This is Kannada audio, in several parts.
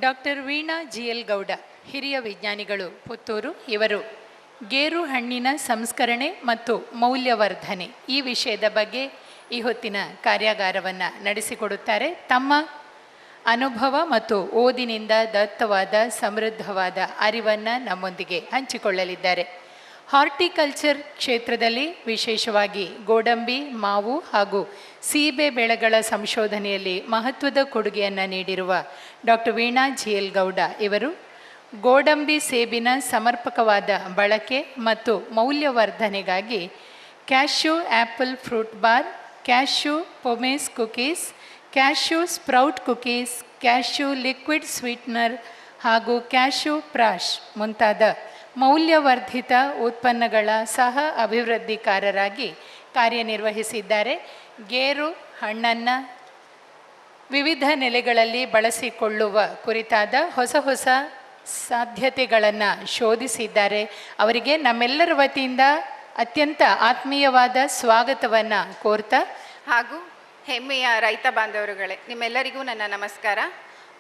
ಡಾಕ್ಟರ್ ವೀಣಾ ಜಿ.ಎಲ್. ಗೌಡ, ಹಿರಿಯ ವಿಜ್ಞಾನಿಗಳು, ಪುತ್ತೂರು. ಇವರು ಗೇರು ಹಣ್ಣಿನ ಸಂಸ್ಕರಣೆ ಮತ್ತು ಮೌಲ್ಯವರ್ಧನೆ ಈ ವಿಷಯದ ಬಗ್ಗೆ ಈ ಹೊತ್ತಿನ ಕಾರ್ಯಾಗಾರವನ್ನು ನಡೆಸಿಕೊಡುತ್ತಾರೆ. ತಮ್ಮ ಅನುಭವ ಮತ್ತು ಓದಿನಿಂದ ದತ್ತವಾದ ಸಮೃದ್ಧವಾದ ಅರಿವನ್ನು ನಮ್ಮೊಂದಿಗೆ ಹಂಚಿಕೊಳ್ಳಲಿದ್ದಾರೆ. ಹಾರ್ಟಿಕಲ್ಚರ್ ಕ್ಷೇತ್ರದಲ್ಲಿ ವಿಶೇಷವಾಗಿ ಗೋಡಂಬಿ, ಮಾವು ಹಾಗೂ ಸೀಬೆ ಬೆಳೆಗಳ ಸಂಶೋಧನೆಯಲ್ಲಿ ಮಹತ್ವದ ಕೊಡುಗೆಯನ್ನು ನೀಡಿರುವ ಡಾಕ್ಟರ್ ವೀಣಾ ಜಿ.ಎಲ್. ಗೌಡ ಇವರು ಗೋಡಂಬಿ ಸೇಬಿನ ಸಮರ್ಪಕವಾದ ಬಳಕೆ ಮತ್ತು ಮೌಲ್ಯವರ್ಧನೆಗಾಗಿ cashew apple fruit bar, cashew pomace cookies, cashew sprout cookies, cashew liquid sweetener ಹಾಗೂ ಕ್ಯಾಶ್ಯೂ ಪ್ರಾಶ್ ಮುಂತಾದ ಮೌಲ್ಯವರ್ಧಿತ ಉತ್ಪನ್ನಗಳ ಸಹ ಅಭಿವೃದ್ಧಿಕಾರರಾಗಿ ಕಾರ್ಯನಿರ್ವಹಿಸಿದ್ದಾರೆ. ಗೇರು ಹಣ್ಣನ್ನು ವಿವಿಧ ನೆಲೆಗಳಲ್ಲಿ ಬಳಸಿಕೊಳ್ಳುವ ಕುರಿತಾದ ಹೊಸ ಹೊಸ ಸಾಧ್ಯತೆಗಳನ್ನು ಶೋಧಿಸಿದ್ದಾರೆ. ಅವರಿಗೆ ನಮ್ಮೆಲ್ಲರ ವತಿಯಿಂದ ಅತ್ಯಂತ ಆತ್ಮೀಯವಾದ ಸ್ವಾಗತವನ್ನು ಕೋರ್ತಾ, ಹಾಗೂ ಹೆಮ್ಮೆಯ ರೈತ ಬಾಂಧವರುಗಳೇ, ನಿಮ್ಮೆಲ್ಲರಿಗೂ ನನ್ನ ನಮಸ್ಕಾರ.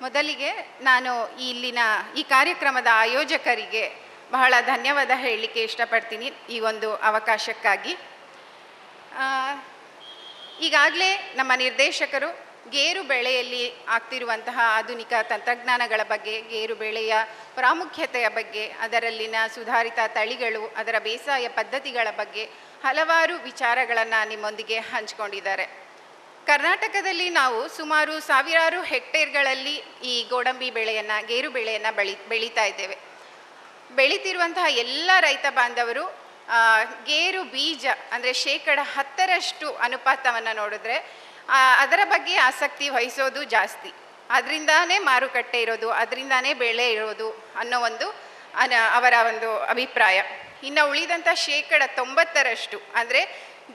ಮೊದಲಿಗೆ ನಾನು ಇಲ್ಲಿನ ಈ ಕಾರ್ಯಕ್ರಮದ ಆಯೋಜಕರಿಗೆ ಬಹಳ ಧನ್ಯವಾದ ಹೇಳಲಿಕ್ಕೆ ಇಷ್ಟಪಡ್ತೀನಿ ಈ ಒಂದು ಅವಕಾಶಕ್ಕಾಗಿ. ಈಗಾಗಲೇ ನಮ್ಮ ನಿರ್ದೇಶಕರು ಗೇರು ಬೆಳೆಯಲ್ಲಿ ಆಗ್ತಿರುವಂತಹ ಆಧುನಿಕ ತಂತ್ರಜ್ಞಾನಗಳ ಬಗ್ಗೆ, ಗೇರು ಬೆಳೆಯ ಪ್ರಾಮುಖ್ಯತೆಯ ಬಗ್ಗೆ, ಅದರಲ್ಲಿನ ಸುಧಾರಿತ ತಳಿಗಳು, ಅದರ ಬೇಸಾಯ ಪದ್ಧತಿಗಳ ಬಗ್ಗೆ ಹಲವಾರು ವಿಚಾರಗಳನ್ನು ನಿಮ್ಮೊಂದಿಗೆ ಹಂಚಿಕೊಂಡಿದ್ದಾರೆ. ಕರ್ನಾಟಕದಲ್ಲಿ ನಾವು ಸುಮಾರು ಸಾವಿರಾರು ಹೆಕ್ಟೇರ್ಗಳಲ್ಲಿ ಈ ಗೋಡಂಬಿ ಬೆಳೆಯನ್ನು, ಗೇರು ಬೆಳೆಯನ್ನು ಬೆಳೀತಾ ಇದ್ದೇವೆ. ಬೆಳೀತಿರುವಂತಹ ಎಲ್ಲ ರೈತ ಬಾಂಧವರು ಗೇರು ಬೀಜ ಅಂದರೆ 10% ಅನುಪಾತವನ್ನು ನೋಡಿದ್ರೆ ಅದರ ಬಗ್ಗೆ ಆಸಕ್ತಿ ವಹಿಸೋದು ಜಾಸ್ತಿ. ಅದರಿಂದಾನೇ ಮಾರುಕಟ್ಟೆ ಇರೋದು, ಅದರಿಂದಾನೇ ಬೆಳೆ ಇರೋದು ಅನ್ನೋ ಒಂದು ಅವರ ಒಂದು ಅಭಿಪ್ರಾಯ. ಇನ್ನು ಉಳಿದಂಥ 90% ಅಂದರೆ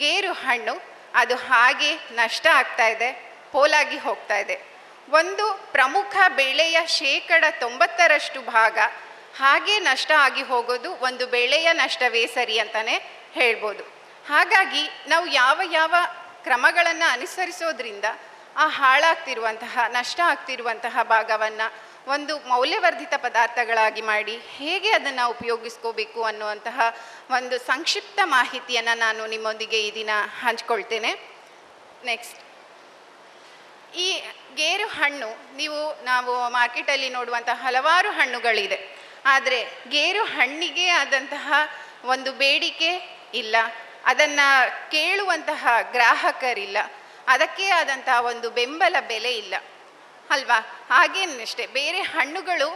ಗೇರು ಹಣ್ಣು ಅದು ಹಾಗೆ ನಷ್ಟ ಆಗ್ತಾ ಇದೆ, ಪೋಲಾಗಿ ಹೋಗ್ತಾ ಇದೆ. ಒಂದು ಪ್ರಮುಖ ಬೆಳೆಯ 90% ಭಾಗ ಹಾಗೆ ನಷ್ಟ ಆಗಿ ಹೋಗೋದು ಒಂದು ಬೆಳೆಯ ನಷ್ಟವೇ ಸರಿ ಅಂತಲೇ ಹೇಳ್ಬೋದು. ಹಾಗಾಗಿ ನಾವು ಯಾವ ಕ್ರಮಗಳನ್ನು ಅನುಸರಿಸೋದ್ರಿಂದ ಆ ಹಾಳಾಗ್ತಿರುವಂತಹ, ನಷ್ಟ ಆಗ್ತಿರುವಂತಹ ಭಾಗವನ್ನು ಒಂದು ಮೌಲ್ಯವರ್ಧಿತ ಪದಾರ್ಥಗಳಾಗಿ ಮಾಡಿ ಹೇಗೆ ಅದನ್ನು ಉಪಯೋಗಿಸ್ಕೋಬೇಕು ಅನ್ನುವಂತಹ ಒಂದು ಸಂಕ್ಷಿಪ್ತ ಮಾಹಿತಿಯನ್ನು ನಾನು ನಿಮ್ಮೊಂದಿಗೆ ಈ ದಿನ ಹಂಚ್ಕೊಳ್ತೇನೆ. ನೆಕ್ಸ್ಟ್, ಈ ಗೇರು ಹಣ್ಣು ನಾವು ಮಾರ್ಕೆಟಲ್ಲಿ ನೋಡುವಂಥ ಹಲವಾರು ಹಣ್ಣುಗಳಿದೆ. ಆದರೆ ಗೇರು ಹಣ್ಣಿಗೆ ಆದಂತಹ ಒಂದು ಬೇಡಿಕೆ ಇಲ್ಲ, ಅದನ್ನು ಕೇಳುವಂತಹ ಗ್ರಾಹಕರಿಲ್ಲ, ಅದಕ್ಕೆ ಆದಂತಹ ಒಂದು ಬೆಂಬಲ ಬೆಲೆ ಇಲ್ಲ ಅಲ್ವಾ? ಹಾಗೇನಷ್ಟೇ ಬೇರೆ ಹಣ್ಣುಗಳು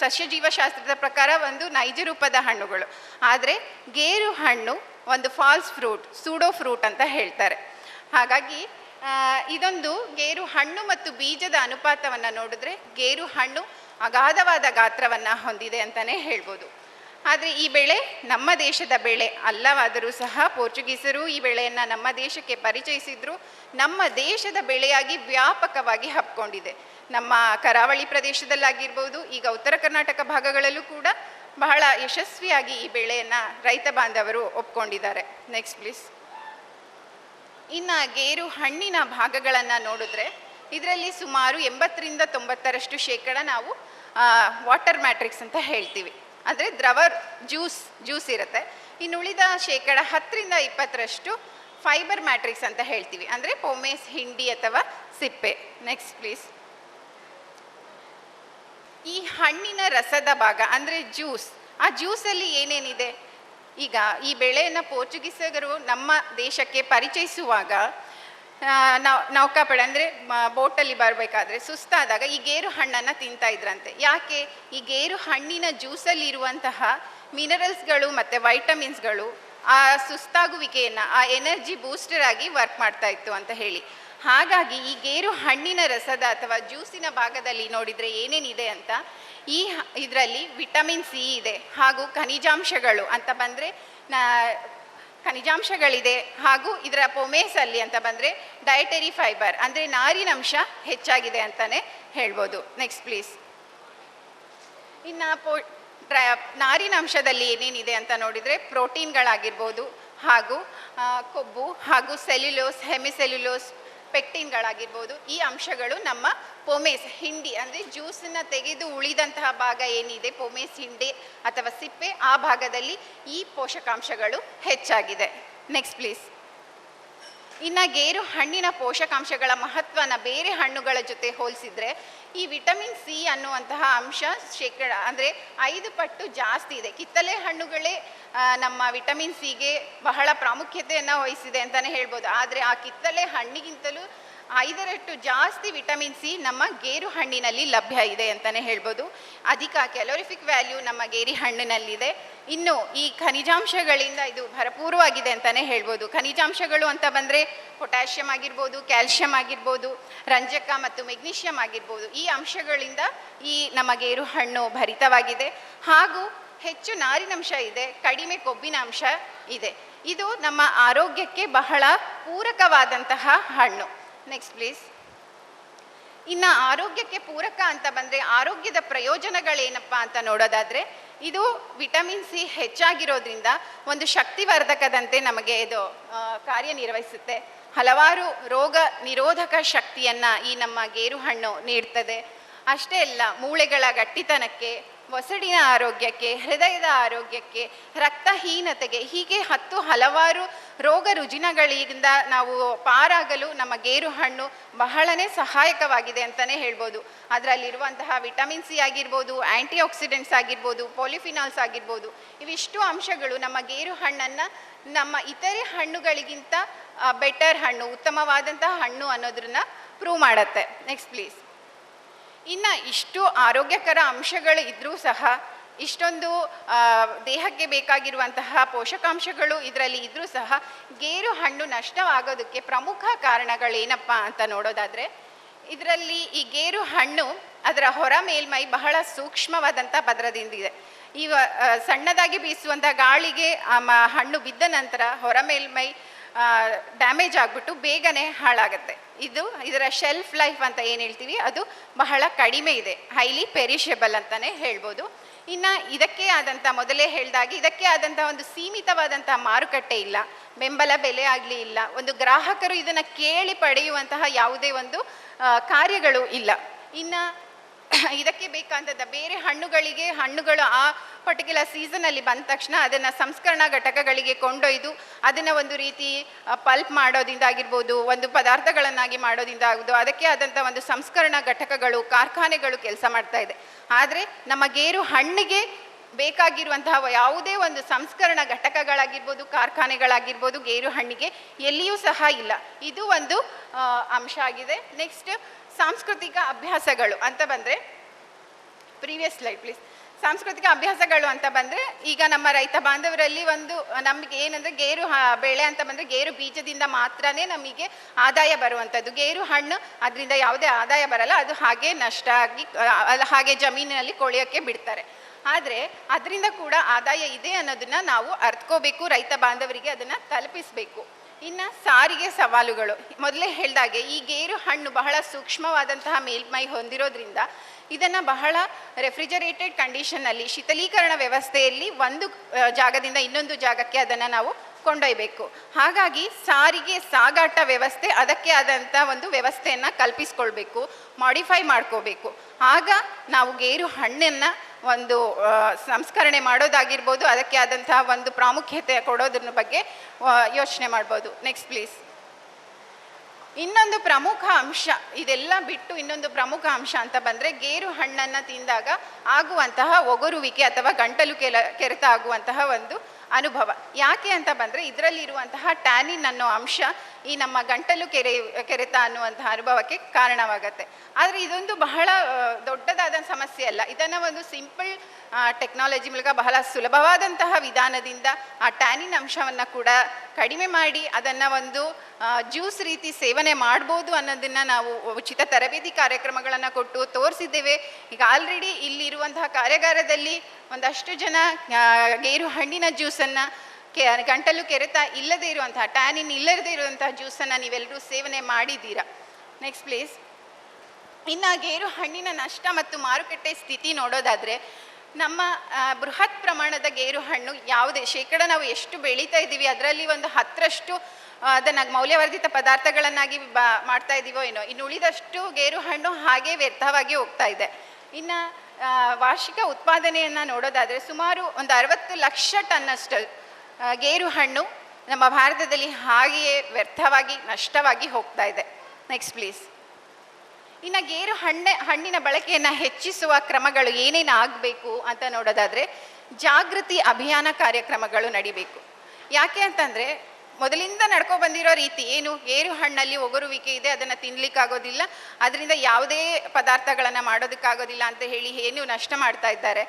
ಸಸ್ಯ ಜೀವಶಾಸ್ತ್ರದ ಪ್ರಕಾರ ಒಂದು ನೈಜ ರೂಪದ ಹಣ್ಣುಗಳು. ಆದರೆ ಗೇರು ಹಣ್ಣು ಒಂದು ಫಾಲ್ಸ್ ಫ್ರೂಟ್, ಸೂಡೋ ಫ್ರೂಟ್ ಅಂತ ಹೇಳ್ತಾರೆ. ಹಾಗಾಗಿ ಇದೊಂದು ಗೇರು ಹಣ್ಣು ಮತ್ತು ಬೀಜದ ಅನುಪಾತವನ್ನು ನೋಡಿದ್ರೆ ಗೇರು ಹಣ್ಣು ಅಗಾಧವಾದ ಗಾತ್ರವನ್ನು ಹೊಂದಿದೆ ಅಂತಲೇ ಹೇಳ್ಬೋದು. ಆದರೆ ಈ ಬೆಳೆ ನಮ್ಮ ದೇಶದ ಬೆಳೆ ಅಲ್ಲವಾದರೂ ಸಹ ಪೋರ್ಚುಗೀಸರು ಈ ಬೆಳೆಯನ್ನು ನಮ್ಮ ದೇಶಕ್ಕೆ ಪರಿಚಯಿಸಿದ್ರು. ನಮ್ಮ ದೇಶದ ಬೆಳೆಯಾಗಿ ವ್ಯಾಪಕವಾಗಿ ಹಬ್ಕೊಂಡಿದೆ. ನಮ್ಮ ಕರಾವಳಿ ಪ್ರದೇಶದಲ್ಲಾಗಿರ್ಬೋದು, ಈಗ ಉತ್ತರ ಕರ್ನಾಟಕ ಭಾಗಗಳಲ್ಲೂ ಕೂಡ ಬಹಳ ಯಶಸ್ವಿಯಾಗಿ ಈ ಬೆಳೆಯನ್ನು ರೈತ ಬಾಂಧವರು ಒಪ್ಕೊಂಡಿದ್ದಾರೆ. Next please. ಇನ್ನು ಗೇರು ಹಣ್ಣಿನ ಭಾಗಗಳನ್ನು ನೋಡಿದ್ರೆ ಇದರಲ್ಲಿ ಸುಮಾರು 80-90% ನಾವು ವಾಟರ್ ಮ್ಯಾಟ್ರಿಕ್ಸ್ ಅಂತ ಹೇಳ್ತೀವಿ, ಅಂದರೆ ದ್ರವ ಜ್ಯೂಸ್ ಇರುತ್ತೆ. ಇನ್ನು ಉಳಿದ 10-20% ಫೈಬರ್ ಮ್ಯಾಟ್ರಿಕ್ಸ್ ಅಂತ ಹೇಳ್ತೀವಿ, ಅಂದರೆ ಪೊಮೇಸ್, ಹಿಂಡಿ ಅಥವಾ ಸಿಪ್ಪೆ. Next please. ಈ ಹಣ್ಣಿನ ರಸದ ಭಾಗ ಅಂದರೆ ಜ್ಯೂಸ್, ಆ ಜ್ಯೂಸಲ್ಲಿ ಏನೇನಿದೆ? ಈಗ ಈ ಬೆಳೆಯನ್ನು ಪೋರ್ಚುಗೀಸರು ನಮ್ಮ ದೇಶಕ್ಕೆ ಪರಿಚಯಿಸುವಾಗ ನೌಕಾಪಡೆ ಅಂದರೆ ಬೋಟಲ್ಲಿ ಬರಬೇಕಾದ್ರೆ ಸುಸ್ತಾದಾಗ ಈ ಗೇರು ಹಣ್ಣನ್ನು ತಿಂತಾ ಇದ್ರಂತೆ. ಯಾಕೆ? ಈ ಗೇರು ಹಣ್ಣಿನ ಜ್ಯೂಸಲ್ಲಿ ಇರುವಂತಹ ಮಿನರಲ್ಸ್ಗಳು ಮತ್ತು ವೈಟಮಿನ್ಸ್ಗಳು ಆ ಸುಸ್ತಾಗುವಿಕೆಯನ್ನು, ಆ ಎನರ್ಜಿ ಬೂಸ್ಟರ್ ಆಗಿ ವರ್ಕ್ ಮಾಡ್ತಾ ಇತ್ತು ಅಂತ ಹೇಳಿ. ಹಾಗಾಗಿ ಈ ಗೇರು ಹಣ್ಣಿನ ರಸದ ಅಥವಾ ಜ್ಯೂಸಿನ ಭಾಗದಲ್ಲಿ ನೋಡಿದರೆ ಏನೇನಿದೆ ಅಂತ, ಇದರಲ್ಲಿ ವಿಟಮಿನ್ ಸಿ ಇದೆ, ಹಾಗೂ ಖನಿಜಾಂಶಗಳು ಅಂತ ಬಂದರೆ ಖನಿಜಾಂಶಗಳಿದೆ, ಹಾಗೂ ಇದರ ಪೊಮೇಸಲ್ಲಿ ಅಂತ ಬಂದರೆ ಡಯಟರಿ ಫೈಬರ್ ಅಂದರೆ ನಾರಿನಂಶ ಹೆಚ್ಚಾಗಿದೆ ಅಂತಲೇ ಹೇಳ್ಬೋದು. Next please. ಇನ್ನು ನಾರಿನಂಶದಲ್ಲಿ ಏನೇನಿದೆ ಅಂತ ನೋಡಿದರೆ ಪ್ರೋಟೀನ್ಗಳಾಗಿರ್ಬೋದು, ಹಾಗೂ ಕೊಬ್ಬು, ಹಾಗೂ ಸೆಲ್ಯುಲೋಸ್, ಹೆಮಿಸೆಲ್ಯುಲೋಸ್, ಪೆಕ್ಟಿನ್ಗಳಾಗಿರ್ಬೋದು, ಈ ಅಂಶಗಳು ನಮ್ಮ ಪೊಮೇಸ್ ಹಿಂಡಿ ಅಂದರೆ ಜ್ಯೂಸನ್ನು ತೆಗೆದು ಉಳಿದಂತಹ ಭಾಗ ಏನಿದೆ ಪೊಮೇಸ್ ಹಿಂಡಿ ಅಥವಾ ಸಿಪ್ಪೆ, ಆ ಭಾಗದಲ್ಲಿ ಈ ಪೋಷಕಾಂಶಗಳು ಹೆಚ್ಚಾಗಿದೆ. Next please. ಇನ್ನು ಗೇರು ಹಣ್ಣಿನ ಪೋಷಕಾಂಶಗಳ ಮಹತ್ವನ ಬೇರೆ ಹಣ್ಣುಗಳ ಜೊತೆ ಹೋಲಿಸಿದ್ರೆ ಈ ವಿಟಮಿನ್ ಸಿ ಅನ್ನುವಂತಹ ಅಂಶ ಅಂದರೆ 5 ಪಟ್ಟು ಜಾಸ್ತಿ ಇದೆ. ಕಿತ್ತಳೆ ಹಣ್ಣುಗಳೇ ನಮ್ಮ ವಿಟಮಿನ್ ಸಿಗೆ ಬಹಳ ಪ್ರಾಮುಖ್ಯತೆಯನ್ನು ವಹಿಸಿದೆ ಅಂತಲೇ ಹೇಳ್ಬೋದು. ಆದರೆ ಆ ಕಿತ್ತಳೆ ಹಣ್ಣಿಗಿಂತಲೂ 5ರಷ್ಟು ಜಾಸ್ತಿ ವಿಟಮಿನ್ ಸಿ ನಮ್ಮ ಗೇರು ಹಣ್ಣಿನಲ್ಲಿ ಲಭ್ಯ ಇದೆ ಅಂತಲೇ ಹೇಳ್ಬೋದು. ಅಧಿಕ ಕ್ಯಾಲೋರಿಫಿಕ್ ವ್ಯಾಲ್ಯೂ ನಮ್ಮ ಗೇರಿ ಹಣ್ಣಿನಲ್ಲಿದೆ. ಇನ್ನು ಈ ಖನಿಜಾಂಶಗಳಿಂದ ಇದು ಭರಪೂರವಾಗಿದೆ ಅಂತಲೇ ಹೇಳ್ಬೋದು. ಖನಿಜಾಂಶಗಳು ಅಂತ ಬಂದರೆ ಪೊಟ್ಯಾಷಿಯಂ ಆಗಿರ್ಬೋದು, ಕ್ಯಾಲ್ಶಿಯಂ ಆಗಿರ್ಬೋದು, ರಂಜಕ ಮತ್ತು ಮೆಗ್ನೀಷಿಯಂ ಆಗಿರ್ಬೋದು, ಈ ಅಂಶಗಳಿಂದ ಈ ನಮ್ಮ ಗೇರು ಹಣ್ಣು ಭರಿತವಾಗಿದೆ. ಹಾಗೂ ಹೆಚ್ಚು ನಾರಿನಂಶ ಇದೆ, ಕಡಿಮೆ ಕೊಬ್ಬಿನ ಅಂಶ ಇದೆ. ಇದು ನಮ್ಮ ಆರೋಗ್ಯಕ್ಕೆ ಬಹಳ ಪೂರಕವಾದಂತಹ ಹಣ್ಣು. Next please. ಇನ್ನು ಆರೋಗ್ಯಕ್ಕೆ ಪೂರಕ ಅಂತ ಬಂದರೆ ಆರೋಗ್ಯದ ಪ್ರಯೋಜನಗಳೇನಪ್ಪ ಅಂತ ನೋಡೋದಾದರೆ ಇದು ವಿಟಮಿನ್ ಸಿ ಹೆಚ್ಚಾಗಿರೋದ್ರಿಂದ ಒಂದು ಶಕ್ತಿವರ್ಧಕದಂತೆ ನಮಗೆ ಇದು ಕಾರ್ಯನಿರ್ವಹಿಸುತ್ತೆ. ಹಲವಾರು ರೋಗ ನಿರೋಧಕ ಶಕ್ತಿಯನ್ನು ಈ ನಮ್ಮ ಗೇರು ಹಣ್ಣು ನೀಡ್ತದೆ. ಅಷ್ಟೇ ಅಲ್ಲ, ಮೂಳೆಗಳ ಗಟ್ಟಿತನಕ್ಕೆ, ಒಸಡಿನ ಆರೋಗ್ಯಕ್ಕೆ, ಹೃದಯದ ಆರೋಗ್ಯಕ್ಕೆ, ರಕ್ತಹೀನತೆಗೆ, ಹೀಗೆ ಹಲವಾರು ರೋಗ ರುಜಿನಗಳಿಂದ ನಾವು ಪಾರಾಗಲು ನಮ್ಮ ಗೇರು ಹಣ್ಣು ಬಹಳನೇ ಸಹಾಯಕವಾಗಿದೆ ಅಂತಲೇ ಹೇಳ್ಬೋದು. ಅದರಲ್ಲಿರುವಂತಹ ವಿಟಮಿನ್ ಸಿ ಆಗಿರ್ಬೋದು, ಆ್ಯಂಟಿ ಆಕ್ಸಿಡೆಂಟ್ಸ್ ಆಗಿರ್ಬೋದು, ಪಾಲಿಫಿನಾಲ್ಸ್ ಆಗಿರ್ಬೋದು, ಇವಿಷ್ಟು ಅಂಶಗಳು ನಮ್ಮ ಗೇರು ಹಣ್ಣನ್ನು ನಮ್ಮ ಇತರೆ ಹಣ್ಣುಗಳಿಗಿಂತ ಬೆಟರ್ ಹಣ್ಣು, ಉತ್ತಮವಾದಂತಹ ಹಣ್ಣು ಅನ್ನೋದನ್ನ ಪ್ರೂವ್ ಮಾಡುತ್ತೆ. Next please. ಇನ್ನು ಇಷ್ಟು ಆರೋಗ್ಯಕರ ಅಂಶಗಳು ಇದ್ದರೂ ಸಹ, ಇಷ್ಟೊಂದು ದೇಹಕ್ಕೆ ಬೇಕಾಗಿರುವಂತಹ ಪೋಷಕಾಂಶಗಳು ಇದರಲ್ಲಿ ಇದ್ದರೂ ಸಹ ಗೇರು ಹಣ್ಣು ನಷ್ಟವಾಗೋದಕ್ಕೆ ಪ್ರಮುಖ ಕಾರಣಗಳೇನಪ್ಪ ಅಂತ ನೋಡೋದಾದರೆ, ಇದರಲ್ಲಿ ಈ ಗೇರು ಹಣ್ಣು ಅದರ ಹೊರ ಮೇಲ್ಮೈ ಬಹಳ ಸೂಕ್ಷ್ಮವಾದಂಥ ಪದರದಿಂದಿದೆ. ಈ ಸಣ್ಣದಾಗಿ ಬೀಸುವಂಥ ಗಾಳಿಗೆ ಹಣ್ಣು ಬಿದ್ದ ನಂತರ ಹೊರ ಮೇಲ್ಮೈ ಡ್ಯಾಮೇಜ್ ಆಗಿಬಿಟ್ಟು ಬೇಗನೆ ಹಾಳಾಗುತ್ತೆ. ಇದರ ಶೆಲ್ಫ್ ಲೈಫ್ ಅಂತ ಏನು ಹೇಳ್ತೀವಿ ಅದು ಬಹಳ ಕಡಿಮೆ ಇದೆ, ಹೈಲಿ ಪೆರಿಷಬಲ್ ಅಂತಲೇ ಹೇಳ್ಬೋದು. ಇನ್ನು ಇದಕ್ಕೆ ಆದಂಥ, ಮೊದಲೇ ಹೇಳಿದಾಗೆ ಇದಕ್ಕೆ ಆದಂಥ ಒಂದು ಸೀಮಿತವಾದಂಥ ಮಾರುಕಟ್ಟೆ ಇಲ್ಲ, ಬೆಂಬಲ ಬೆಲೆ ಆಗಲಿ ಇಲ್ಲ, ಒಂದು ಗ್ರಾಹಕರು ಇದನ್ನು ಕೇಳಿ ಪಡೆಯುವಂತಹ ಯಾವುದೇ ಒಂದು ಕಾರ್ಯಗಳು ಇಲ್ಲ. ಇನ್ನು ಇದಕ್ಕೆ ಬೇಕಾದಂಥ ಬೇರೆ ಹಣ್ಣುಗಳು ಆ ಪರ್ಟಿಕ್ಯುಲರ್ ಸೀಸನಲ್ಲಿ ಬಂದ ತಕ್ಷಣ ಅದನ್ನು ಸಂಸ್ಕರಣಾ ಘಟಕಗಳಿಗೆ ಕೊಂಡೊಯ್ದು ಅದನ್ನು ಒಂದು ರೀತಿ ಪಲ್ಪ್ ಮಾಡೋದಿಂದಾಗಿರ್ಬೋದು, ಒಂದು ಪದಾರ್ಥಗಳನ್ನಾಗಿ ಮಾಡೋದಿಂದ ಆಗೋದು, ಅದಕ್ಕೆ ಆದಂಥ ಒಂದು ಸಂಸ್ಕರಣಾ ಘಟಕಗಳು, ಕಾರ್ಖಾನೆಗಳು ಕೆಲಸ ಮಾಡ್ತಾ ಇದೆ. ಆದರೆ ನಮ್ಮ ಗೇರು ಹಣ್ಣಿಗೆ ಬೇಕಾಗಿರುವಂತಹ ಯಾವುದೇ ಒಂದು ಸಂಸ್ಕರಣಾ ಘಟಕಗಳಾಗಿರ್ಬೋದು, ಕಾರ್ಖಾನೆಗಳಾಗಿರ್ಬೋದು ಗೇರು ಹಣ್ಣಿಗೆ ಎಲ್ಲಿಯೂ ಸಹ ಇಲ್ಲ. ಇದು ಒಂದು ಅಂಶ ಆಗಿದೆ. ನೆಕ್ಸ್ಟ್, ಸಾಂಸ್ಕೃತಿಕ ಅಭ್ಯಾಸಗಳು ಅಂತ ಬಂದರೆ, ಪ್ರೀವಿಯಸ್ ಸ್ಲೈಡ್ ಪ್ಲೀಸ್. ಸಾಂಸ್ಕೃತಿಕ ಅಭ್ಯಾಸಗಳು ಅಂತ ಬಂದರೆ, ಈಗ ನಮ್ಮ ರೈತ ಬಾಂಧವರಲ್ಲಿ ಒಂದು ನಮಗೆ ಏನಂದರೆ, ಗೇರು ಬೆಳೆ ಅಂತ ಬಂದರೆ ಗೇರು ಬೀಜದಿಂದ ಮಾತ್ರನೇ ನಮಗೆ ಆದಾಯ ಬರುವಂಥದ್ದು. ಗೇರು ಹಣ್ಣು ಅದರಿಂದ ಯಾವುದೇ ಆದಾಯ ಬರಲ್ಲ, ಅದು ಹಾಗೆ ನಷ್ಟ ಆಗಿ ಹಾಗೆ ಜಮೀನಿನಲ್ಲಿ ಕೊಳೆಯೋಕ್ಕೆ ಬಿಡ್ತಾರೆ. ಆದರೆ ಅದರಿಂದ ಕೂಡ ಆದಾಯ ಇದೆ ಅನ್ನೋದನ್ನು ನಾವು ಅರ್ಥಕೋಬೇಕು, ರೈತ ಬಾಂಧವರಿಗೆ ಅದನ್ನು ತಲುಪಿಸಬೇಕು. ಇನ್ನು ಸಾರಿಗೆ ಸವಾಲುಗಳು, ಮೊದಲೇ ಹೇಳಿದಾಗೆ ಈ ಗೇರು ಹಣ್ಣು ಬಹಳ ಸೂಕ್ಷ್ಮವಾದಂತಹ ಮೇಲ್ಮೈ ಹೊಂದಿರೋದ್ರಿಂದ ಇದನ್ನು ಬಹಳ ರೆಫ್ರಿಜರೇಟೆಡ್ ಕಂಡೀಷನ್ನಲ್ಲಿ, ಶೀತಲೀಕರಣ ವ್ಯವಸ್ಥೆಯಲ್ಲಿ ಒಂದು ಜಾಗದಿಂದ ಇನ್ನೊಂದು ಜಾಗಕ್ಕೆ ಅದನ್ನು ನಾವು ಕೊಂಡೊಯ್ಯಬೇಕು. ಹಾಗಾಗಿ ಸಾರಿಗೆ ಸಾಗಾಟ ವ್ಯವಸ್ಥೆ, ಅದಕ್ಕೆ ಆದಂಥ ಒಂದು ವ್ಯವಸ್ಥೆಯನ್ನು ಕಲ್ಪಿಸ್ಕೊಳ್ಬೇಕು, ಮಾಡಿಫೈ ಮಾಡ್ಕೋಬೇಕು. ಆಗ ನಾವು ಗೇರು ಹಣ್ಣನ್ನು ಒಂದು ಸಂಸ್ಕರಣೆ ಮಾಡೋದಾಗಿರ್ಬೋದು, ಅದಕ್ಕೆ ಆದಂತಹ ಒಂದು ಪ್ರಾಮುಖ್ಯತೆ ಕೊಡೋದ್ರ ಬಗ್ಗೆ ಯೋಚನೆ ಮಾಡ್ಬೋದು. Next please. ಇನ್ನೊಂದು ಪ್ರಮುಖ ಅಂಶ, ಇದೆಲ್ಲ ಬಿಟ್ಟು ಇನ್ನೊಂದು ಪ್ರಮುಖ ಅಂಶ ಅಂತ ಬಂದರೆ, ಗೇರು ಹಣ್ಣನ್ನು ತಿಂದಾಗ ಆಗುವಂತಹ ಒಗರುವಿಕೆ ಅಥವಾ ಗಂಟಲು ಕೆರೆತ ಆಗುವಂತಹ ಒಂದು ಅನುಭವ. ಯಾಕೆ ಅಂತ ಬಂದರೆ, ಇದರಲ್ಲಿರುವಂತಹ ಟ್ಯಾನಿನ್ ಅನ್ನೋ ಅಂಶ ಈ ನಮ್ಮ ಗಂಟಲು ಕೆರೆತ ಅನ್ನುವಂತಹ ಅನುಭವಕ್ಕೆ ಕಾರಣವಾಗುತ್ತೆ. ಆದರೆ ಇದೊಂದು ಬಹಳ ದೊಡ್ಡದಾದ ಸಮಸ್ಯೆ ಅಲ್ಲ. ಇದನ್ನು ಒಂದು ಸಿಂಪಲ್ ಟೆಕ್ನಾಲಜಿ ಮೂಲಕ ಬಹಳ ಸುಲಭವಾದಂತಹ ವಿಧಾನದಿಂದ ಆ ಟ್ಯಾನಿನ್ ಅಂಶವನ್ನು ಕೂಡ ಕಡಿಮೆ ಮಾಡಿ ಅದನ್ನು ಒಂದು ಜ್ಯೂಸ್ ರೀತಿ ಸೇವನೆ ಮಾಡ್ಬೋದು ಅನ್ನೋದನ್ನು ನಾವು ಉಚಿತ ತರಬೇತಿ ಕಾರ್ಯಕ್ರಮಗಳನ್ನು ಕೊಟ್ಟು ತೋರಿಸಿದ್ದೇವೆ. ಈಗ ಆಲ್ರೆಡಿ ಇಲ್ಲಿರುವಂತಹ ಕಾರ್ಯಾಗಾರದಲ್ಲಿ ಒಂದಷ್ಟು ಜನ ಗೇರು ಹಣ್ಣಿನ ಜ್ಯೂಸನ್ನು, ಗಂಟಲು ಕೆರೆತ ಇಲ್ಲದೇ ಇರುವಂತಹ, ಟ್ಯಾನಿನ್ ಇಲ್ಲದೇ ಇರುವಂತಹ ಜ್ಯೂಸನ್ನು ನೀವೆಲ್ಲರೂ ಸೇವನೆ ಮಾಡಿದ್ದೀರಾ. Next please. ಇನ್ನು ಗೇರು ಹಣ್ಣಿನ ನಷ್ಟ ಮತ್ತು ಮಾರುಕಟ್ಟೆ ಸ್ಥಿತಿ ನೋಡೋದಾದರೆ, ನಮ್ಮ ಬೃಹತ್ ಪ್ರಮಾಣದ ಗೇರು ಹಣ್ಣು ಯಾವುದೇ ಶೇಕಡ ನಾವು ಎಷ್ಟು ಬೆಳೀತಾ ಇದ್ದೀವಿ ಅದರಲ್ಲಿ ಒಂದು 10ರಷ್ಟು ಅದನ್ನು ಮೌಲ್ಯವರ್ಧಿತ ಪದಾರ್ಥಗಳನ್ನಾಗಿ ಮಾಡ್ತಾ ಇದ್ದೀವೋ ಏನೋ. ಇನ್ನು ಉಳಿದಷ್ಟು ಗೇರು ಹಣ್ಣು ಹಾಗೆ ವ್ಯರ್ಥವಾಗಿ ಹೋಗ್ತಾ ಇದೆ. ಇನ್ನು ವಾರ್ಷಿಕ ಉತ್ಪಾದನೆಯನ್ನು ನೋಡೋದಾದರೆ ಸುಮಾರು ಒಂದು 60 ಲಕ್ಷ ಟನ್ನಷ್ಟು ಗೇರು ಹಣ್ಣು ನಮ್ಮ ಭಾರತದಲ್ಲಿ ಹಾಗೆಯೇ ವ್ಯರ್ಥವಾಗಿ ನಷ್ಟವಾಗಿ ಹೋಗ್ತಾ ಇದೆ. Next please. ಇನ್ನು ಗೇರು ಹಣ್ಣಿನ ಬಳಕೆಯನ್ನು ಹೆಚ್ಚಿಸುವ ಕ್ರಮಗಳು ಏನೇನು ಆಗಬೇಕು ಅಂತ ನೋಡೋದಾದರೆ ಜಾಗೃತಿ ಅಭಿಯಾನ ಕಾರ್ಯಕ್ರಮಗಳು ನಡಿಬೇಕು. ಯಾಕೆ ಅಂತಂದರೆ ಮೊದಲಿಂದ ನಡ್ಕೊ ಬಂದಿರೋ ರೀತಿ ಏನು, ಗೇರು ಹಣ್ಣಲ್ಲಿ ಒಗರುವಿಕೆ ಇದೆ, ಅದನ್ನು ತಿನ್ನಲಿಕ್ಕಾಗೋದಿಲ್ಲ, ಅದರಿಂದ ಯಾವುದೇ ಪದಾರ್ಥಗಳನ್ನು ಮಾಡೋದಕ್ಕಾಗೋದಿಲ್ಲ ಅಂತ ಹೇಳಿ ಏನು ನಷ್ಟ ಮಾಡ್ತಾ ಇದ್ದಾರೆ.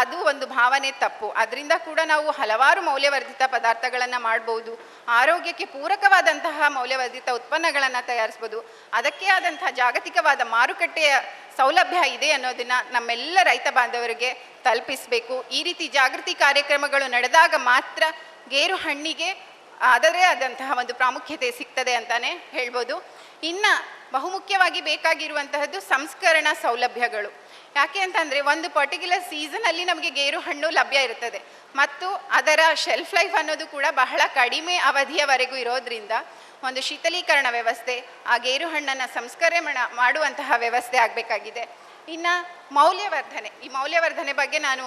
ಅದು ಒಂದು ಭಾವನೆ ತಪ್ಪು. ಅದರಿಂದ ಕೂಡ ನಾವು ಹಲವಾರು ಮೌಲ್ಯವರ್ಧಿತ ಪದಾರ್ಥಗಳನ್ನು ಮಾಡ್ಬೋದು, ಆರೋಗ್ಯಕ್ಕೆ ಪೂರಕವಾದಂತಹ ಮೌಲ್ಯವರ್ಧಿತ ಉತ್ಪನ್ನಗಳನ್ನು ತಯಾರಿಸ್ಬೋದು. ಅದಕ್ಕೆ ಆದಂತಹ ಜಾಗತಿಕವಾದ ಮಾರುಕಟ್ಟೆಯ ಸೌಲಭ್ಯ ಇದೆ ಅನ್ನೋದನ್ನು ನಮ್ಮೆಲ್ಲ ರೈತ ಬಾಂಧವರಿಗೆ ತಲುಪಿಸಬೇಕು. ಈ ರೀತಿ ಜಾಗೃತಿ ಕಾರ್ಯಕ್ರಮಗಳು ನಡೆದಾಗ ಮಾತ್ರ ಗೇರು ಹಣ್ಣಿಗೆ ಅದರೇ ಆದಂತಹ ಒಂದು ಪ್ರಾಮುಖ್ಯತೆ ಸಿಗ್ತದೆ ಅಂತಾನೆ ಹೇಳ್ಬೋದು. ಇನ್ನು ಬಹುಮುಖ್ಯವಾಗಿ ಬೇಕಾಗಿರುವಂತಹದ್ದು ಸಂಸ್ಕರಣಾ ಸೌಲಭ್ಯಗಳು. ಯಾಕೆ ಅಂತಂದರೆ ಒಂದು ಪರ್ಟಿಕ್ಯುಲರ್ ಸೀಸನಲ್ಲಿ ನಮಗೆ ಗೇರು ಹಣ್ಣು ಲಭ್ಯ ಇರ್ತದೆ ಮತ್ತು ಅದರ ಶೆಲ್ಫ್ ಲೈಫ್ ಅನ್ನೋದು ಕೂಡ ಬಹಳ ಕಡಿಮೆ ಅವಧಿಯವರೆಗೂ ಇರೋದ್ರಿಂದ ಒಂದು ಶೀತಲೀಕರಣ ವ್ಯವಸ್ಥೆ, ಆ ಗೇರು ಹಣ್ಣನ್ನು ಸಂಸ್ಕರಣೆ ಮಾಡುವಂತಹ ವ್ಯವಸ್ಥೆ ಆಗಬೇಕಾಗಿದೆ. ಇನ್ನು ಮೌಲ್ಯವರ್ಧನೆ, ಈ ಮೌಲ್ಯವರ್ಧನೆ ಬಗ್ಗೆ ನಾನು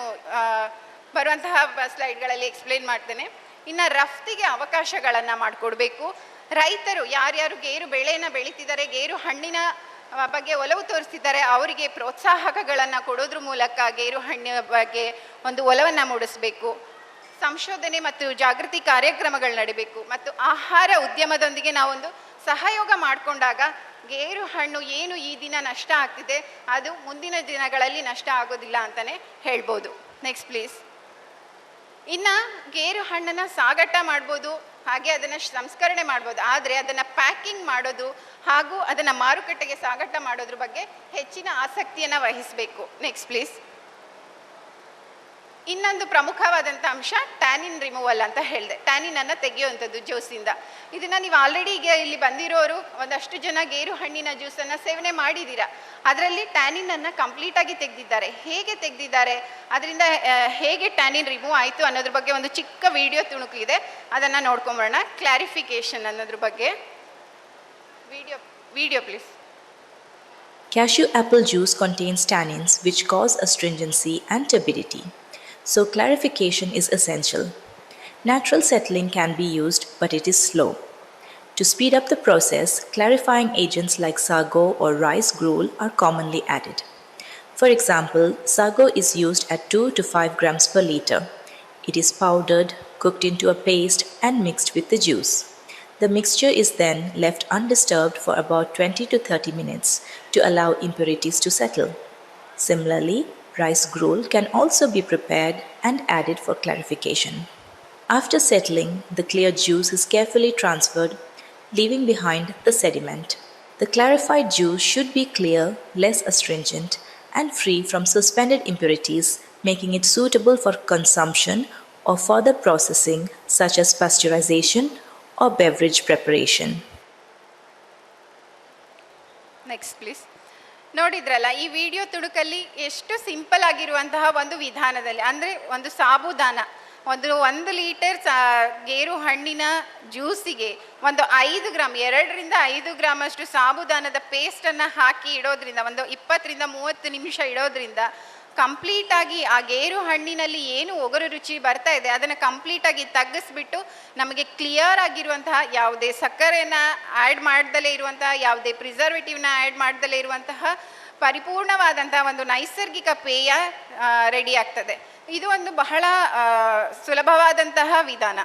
ಬರುವಂತಹ ಸ್ಲೈಡ್ಗಳಲ್ಲಿ ಎಕ್ಸ್ಪ್ಲೇನ್ ಮಾಡ್ತೇನೆ. ಇನ್ನು ರಫ್ತಿಗೆ ಅವಕಾಶಗಳನ್ನು ಮಾಡಿಕೊಡ್ಬೇಕು. ರೈತರು ಯಾರ್ಯಾರು ಗೇರು ಬೆಳೆಯನ್ನು ಬೆಳೀತಿದ್ದಾರೆ, ಗೇರು ಹಣ್ಣಿನ ಬಗ್ಗೆ ಒಲವು ತೋರಿಸ್ತಿದ್ದಾರೆ, ಅವರಿಗೆ ಪ್ರೋತ್ಸಾಹಕಗಳನ್ನು ಕೊಡೋದ್ರ ಮೂಲಕ ಗೇರು ಹಣ್ಣಿನ ಬಗ್ಗೆ ಒಂದು ಒಲವನ್ನು ಮೂಡಿಸಬೇಕು. ಸಂಶೋಧನೆ ಮತ್ತು ಜಾಗೃತಿ ಕಾರ್ಯಕ್ರಮಗಳು ನಡೀಬೇಕು ಮತ್ತು ಆಹಾರ ಉದ್ಯಮದೊಂದಿಗೆ ನಾವೊಂದು ಸಹಯೋಗ ಮಾಡಿಕೊಂಡಾಗ ಗೇರು ಹಣ್ಣು ಏನು ಈ ದಿನ ನಷ್ಟ ಆಗ್ತಿದೆ ಅದು ಮುಂದಿನ ದಿನಗಳಲ್ಲಿ ನಷ್ಟ ಆಗೋದಿಲ್ಲ ಅಂತಲೇ ಹೇಳ್ಬೋದು. Next please. ಇನ್ನು ಗೇರು ಹಣ್ಣನ್ನು ಸಾಗಾಟ ಮಾಡ್ಬೋದು, ಹಾಗೆ ಅದನ್ನು ಸಂಸ್ಕರಣೆ ಮಾಡ್ಬೋದು. ಆದರೆ ಅದನ್ನು ಪ್ಯಾಕಿಂಗ್ ಮಾಡೋದು ಹಾಗೂ ಅದನ್ನು ಮಾರುಕಟ್ಟೆಗೆ ಸಾಗಾಟ ಮಾಡೋದ್ರ ಬಗ್ಗೆ ಹೆಚ್ಚಿನ ಆಸಕ್ತಿಯನ್ನು ವಹಿಸಬೇಕು. Next please. ಇನ್ನೊಂದು ಪ್ರಮುಖವಾದಂಥ ಅಂಶ ಟ್ಯಾನಿನ್ ರಿಮೂವಲ್ ಅಂತ ಹೇಳಿದೆ. ಟ್ಯಾನಿನನ್ನು ತೆಗೆಯುವಂಥದ್ದು ಜ್ಯೂಸಿಂದ. ಇದನ್ನು ನೀವು ಆಲ್ರೆಡಿ ಈಗ ಇಲ್ಲಿ ಬಂದಿರೋರು ಒಂದಷ್ಟು ಜನ ಗೇರು ಹಣ್ಣಿನ ಜ್ಯೂಸನ್ನು ಸೇವನೆ ಮಾಡಿದ್ದೀರಾ. ಅದರಲ್ಲಿ ಟ್ಯಾನಿನನ್ನು ಕಂಪ್ಲೀಟಾಗಿ ತೆಗೆದಿದ್ದಾರೆ. ಹೇಗೆ ತೆಗೆದಿದ್ದಾರೆ, ಅದರಿಂದ ಹೇಗೆ ಟ್ಯಾನಿನ್ ರಿಮೂವ್ ಆಯಿತು ಅನ್ನೋದ್ರ ಬಗ್ಗೆ ಒಂದು ಚಿಕ್ಕ ವಿಡಿಯೋ ತುಣುಕು ಇದೆ, ಅದನ್ನು ನೋಡ್ಕೊಂಬರೋಣ. ಕ್ಲಾರಿಫಿಕೇಷನ್ ಅನ್ನೋದ್ರ ಬಗ್ಗೆ video please. Cashew apple juice contains tannins which cause astringency and turbidity. So clarification is essential. Natural settling can be used, but it is slow. To speed up the process, clarifying agents like sago or rice gruel are commonly added. For example, sago is used at 2 to 5 grams per liter. It is powdered, cooked into a paste, and mixed with the juice. The mixture is then left undisturbed for about 20 to 30 minutes to allow impurities to settle. Similarly, rice gruel can also be prepared and added for clarification. After settling, the clear juice is carefully transferred, leaving behind the sediment. The clarified juice should be clear, less astringent, and free from suspended impurities, making it suitable for consumption or further processing such as pasteurization or beverage preparation. Next please. ನೋಡಿದ್ರಲ್ಲ ಈ ವಿಡಿಯೋ ತುಣುಕಲ್ಲಿ ಎಷ್ಟು ಸಿಂಪಲ್ ಆಗಿರುವಂತಹ ಒಂದು ವಿಧಾನದಲ್ಲಿ, ಅಂದರೆ ಒಂದು ಸಾಬುದಾನ, ಒಂದು ಲೀಟರ್ ಗೇರು ಹಣ್ಣಿನ ಜ್ಯೂಸಿಗೆ ಒಂದು 5 ಗ್ರಾಮ್ 2ರಿಂದ 5 ಗ್ರಾಮ್ ಅಷ್ಟು ಸಾಬುದಾನದ ಪೇಸ್ಟನ್ನು ಹಾಕಿ ಇಡೋದ್ರಿಂದ, ಒಂದು 20 ರಿಂದ 30 ನಿಮಿಷ ಇಡೋದ್ರಿಂದ ಕಂಪ್ಲೀಟಾಗಿ ಆ ಗೇರು ಹಣ್ಣಿನಲ್ಲಿ ಏನು ಒಗರು ರುಚಿ ಬರ್ತಾ ಇದೆ ಅದನ್ನು ಕಂಪ್ಲೀಟಾಗಿ ತಗ್ಗಿಸ್ಬಿಟ್ಟು ನಮಗೆ ಕ್ಲಿಯರ್ ಆಗಿರುವಂತಹ ಯಾವುದೇ ಸಕ್ಕರೆಯನ್ನು ಆ್ಯಡ್ ಮಾಡ್ದಲೇ ಇರುವಂತಹ, ಯಾವುದೇ ಪ್ರಿಸರ್ವೇಟಿವ್ನ ಆ್ಯಡ್ ಮಾಡ್ದಲೇ ಇರುವಂತಹ ಪರಿಪೂರ್ಣವಾದಂತಹ ಒಂದು ನೈಸರ್ಗಿಕ ಪೇಯ ರೆಡಿ ಆಗ್ತದೆ. ಇದು ಒಂದು ಬಹಳ ಸುಲಭವಾದಂತಹ ವಿಧಾನ.